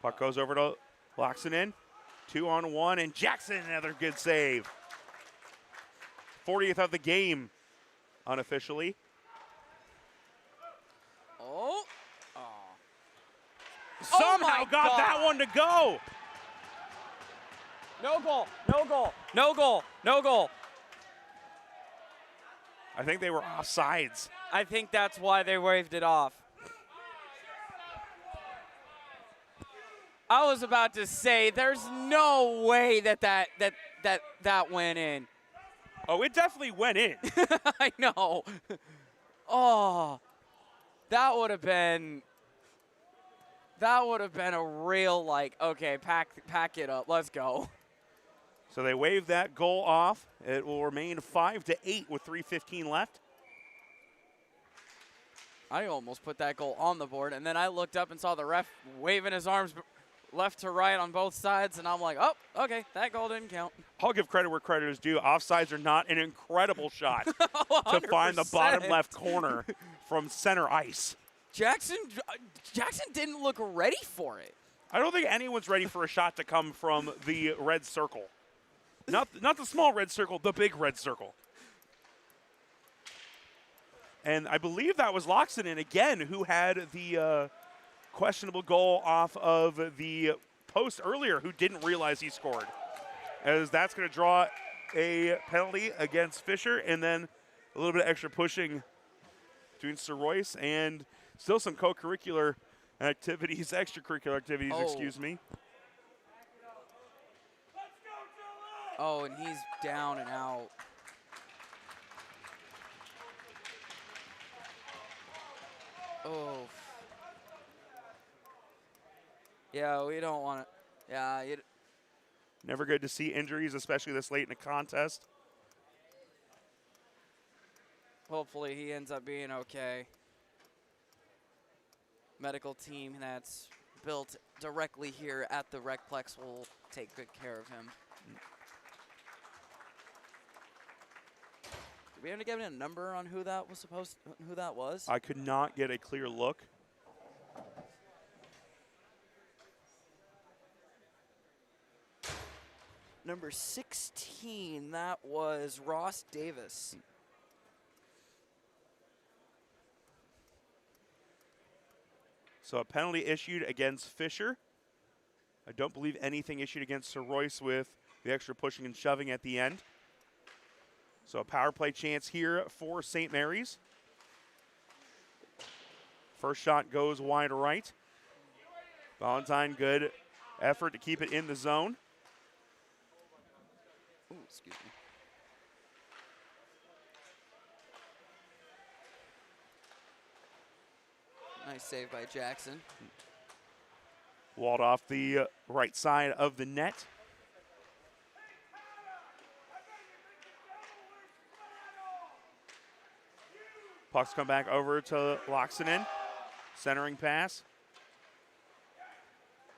Puck goes over to Loxton in. 2-on-1, and Jackson, another good save. 40th of the game, unofficially. Somehow got that one to go. No goal, no goal, no goal, no goal. I think they were offsides. I think that's why they waved it off. I was about to say, there's no way that went in. Oh, it definitely went in. I know. Oh, that would have been a real, like, okay, pack it up, let's go. So they waved that goal off. It will remain 5-8 with 3:15 left. I almost put that goal on the board, and then I looked up and saw the ref waving his arms left to right on both sides, and I'm like, oh, okay, that goal didn't count. I'll give credit where credit is due. Offsides are not an incredible shot to find the bottom left corner from center ice. Jackson didn't look ready for it. I don't think anyone's ready for a shot to come from the red circle. Not the small red circle, the big red circle. And I believe that was Loxonen again who had the questionable goal off of the post earlier, who didn't realize he scored. As that's going to draw a penalty against Fisher, and then a little bit of extra pushing between Sir Royce and still some co-curricular activities, extracurricular activities, excuse me. Oh, and he's down and out. Oh. Yeah, we don't want to. Yeah. Never good to see injuries, especially this late in a contest. Hopefully he ends up being okay. Medical team that's built directly here at the Recplex will take good care of him. Did we ever get a number on who that was? I could not get a clear look. Number 16, that was Ross Davis. So a penalty issued against Fisher. I don't believe anything issued against Sir Royce with the extra pushing and shoving at the end. So a power play chance here for St. Mary's. First shot goes wide right. Valentine, good effort to keep it in the zone. Ooh, excuse me. Nice save by Jackson. Walled off the right side of the net. Pucks come back over to Loxonen. Centering pass.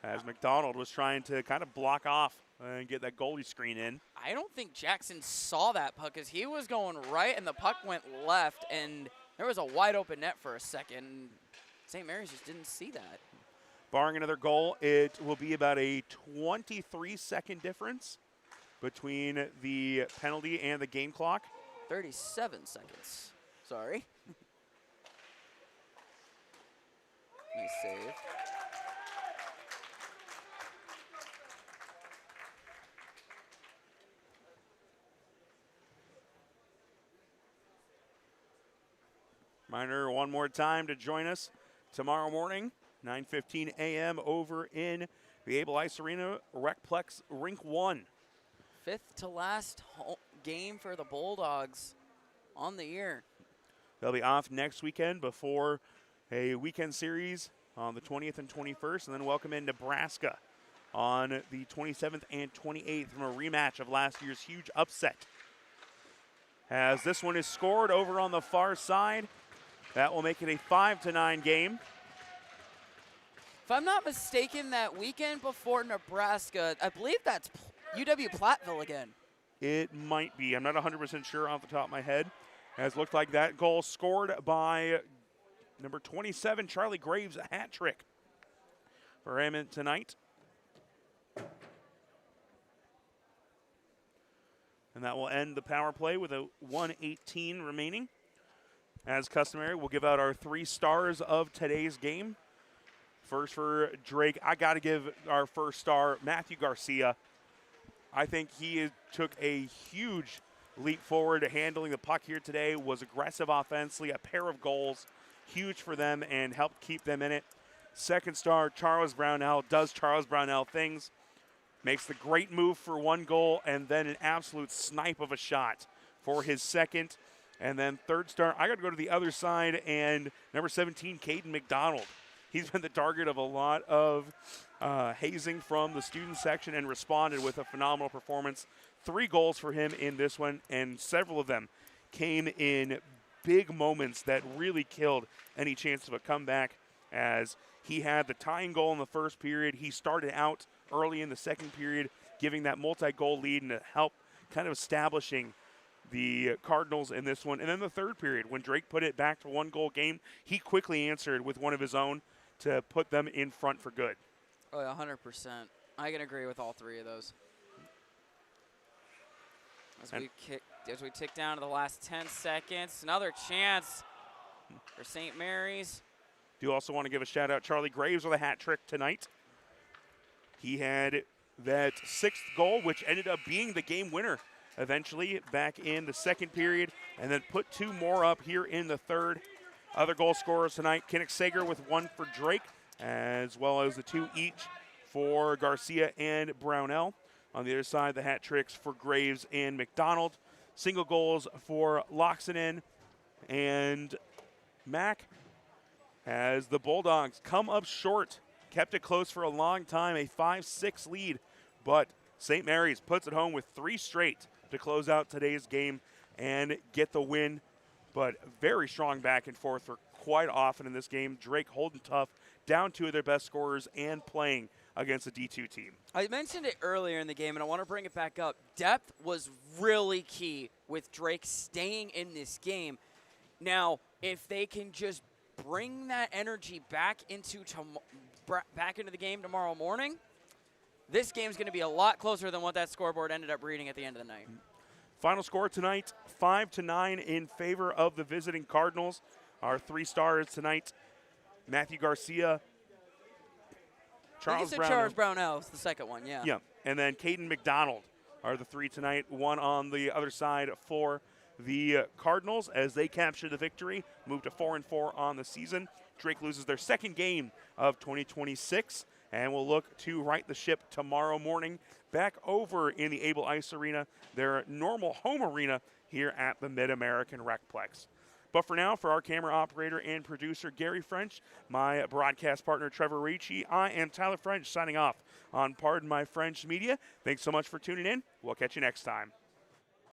As McDonald was trying to kind of block off and get that goalie screen in. I don't think Jackson saw that puck because he was going right and the puck went left, and there was a wide open net for a second. St. Mary's just didn't see that. Barring another goal, it will be about a 23-second difference between the penalty and the game clock. 37 seconds. Sorry. Nice save. Reminder one more time to join us tomorrow morning, 9:15 a.m. over in the Able Ice Arena, Recplex Rink 1. Fifth to last game for the Bulldogs on the year. They'll be off next weekend before a weekend series on the 20th and 21st, and then welcome in Nebraska on the 27th and 28th from a rematch of last year's huge upset. As this one is scored over on the far side, that will make it a 5-9 game. If I'm not mistaken, that weekend before Nebraska, I believe that's UW Platteville again. It might be. I'm not 100% sure off the top of my head. As it looked like that goal scored by number 27, Charlie Graves, a hat trick for him tonight. And that will end the power play with a 1:18 remaining. As customary, we'll give out our 3 stars of today's game. First for Drake, I got to give our first star, Matthew Garcia. I think he took a huge leap forward, handling the puck here today, was aggressive offensively, a pair of goals, huge for them and helped keep them in it. Second star, Charles Brownell, does Charles Brownell things, makes the great move for 1 goal, and then an absolute snipe of a shot for his second. And then third star, I got to go to the other side, and number 17, Caden McDonald. He's been the target of a lot of hazing from the student section and responded with a phenomenal performance. 3 goals for him in this one, and several of them came in big moments that really killed any chance of a comeback, as he had the tying goal in the first period. He started out early in the second period, giving that multi-goal lead and to help kind of establishing the Cardinals in this one. And then the third period, when Drake put it back to 1-goal game, he quickly answered with one of his own to put them in front for good. Oh, yeah, 100%. I can agree with all 3 of those. As we tick down to the last 10 seconds, another chance for St. Mary's. Do also want to give a shout out Charlie Graves with a hat trick tonight. He had that 6th goal, which ended up being the game winner eventually back in the second period, and then put 2 more up here in the third. Other goal scorers tonight, Kinnick Sager with 1 for Drake, as well as the 2 each for Garcia and Brownell. On the other side, the hat tricks for Graves and McDonald. Single goals for Loxonen and Mack, as the Bulldogs come up short. Kept it close for a long time, a 5-6 lead, but St. Mary's puts it home with 3 straight to close out today's game and get the win. But very strong back and forth for quite often in this game. Drake holding tough, down 2 of their best scorers and playing against a D2 team. I mentioned it earlier in the game, and I want to bring it back up. Depth was really key with Drake staying in this game. Now, if they can just bring that energy back into the game tomorrow morning, this game's going to be a lot closer than what that scoreboard ended up reading at the end of the night. Final score tonight, 5-9 in favor of the visiting Cardinals. Our 3 stars tonight, Matthew Garcia, Charles Brownell is the second one, yeah. Yeah, and then Caden McDonald are the 3 tonight. 1 on the other side for the Cardinals as they capture the victory, move to 4-4 on the season. Drake loses their 2nd game of 2026, and will look to right the ship tomorrow morning back over in the Able Ice Arena, their normal home arena here at the Mid-American Recplex. But for now, for our camera operator and producer, Gary French, my broadcast partner, Trevor Ricci, I am Tyler French signing off on Pardon My French Media. Thanks so much for tuning in. We'll catch you next time.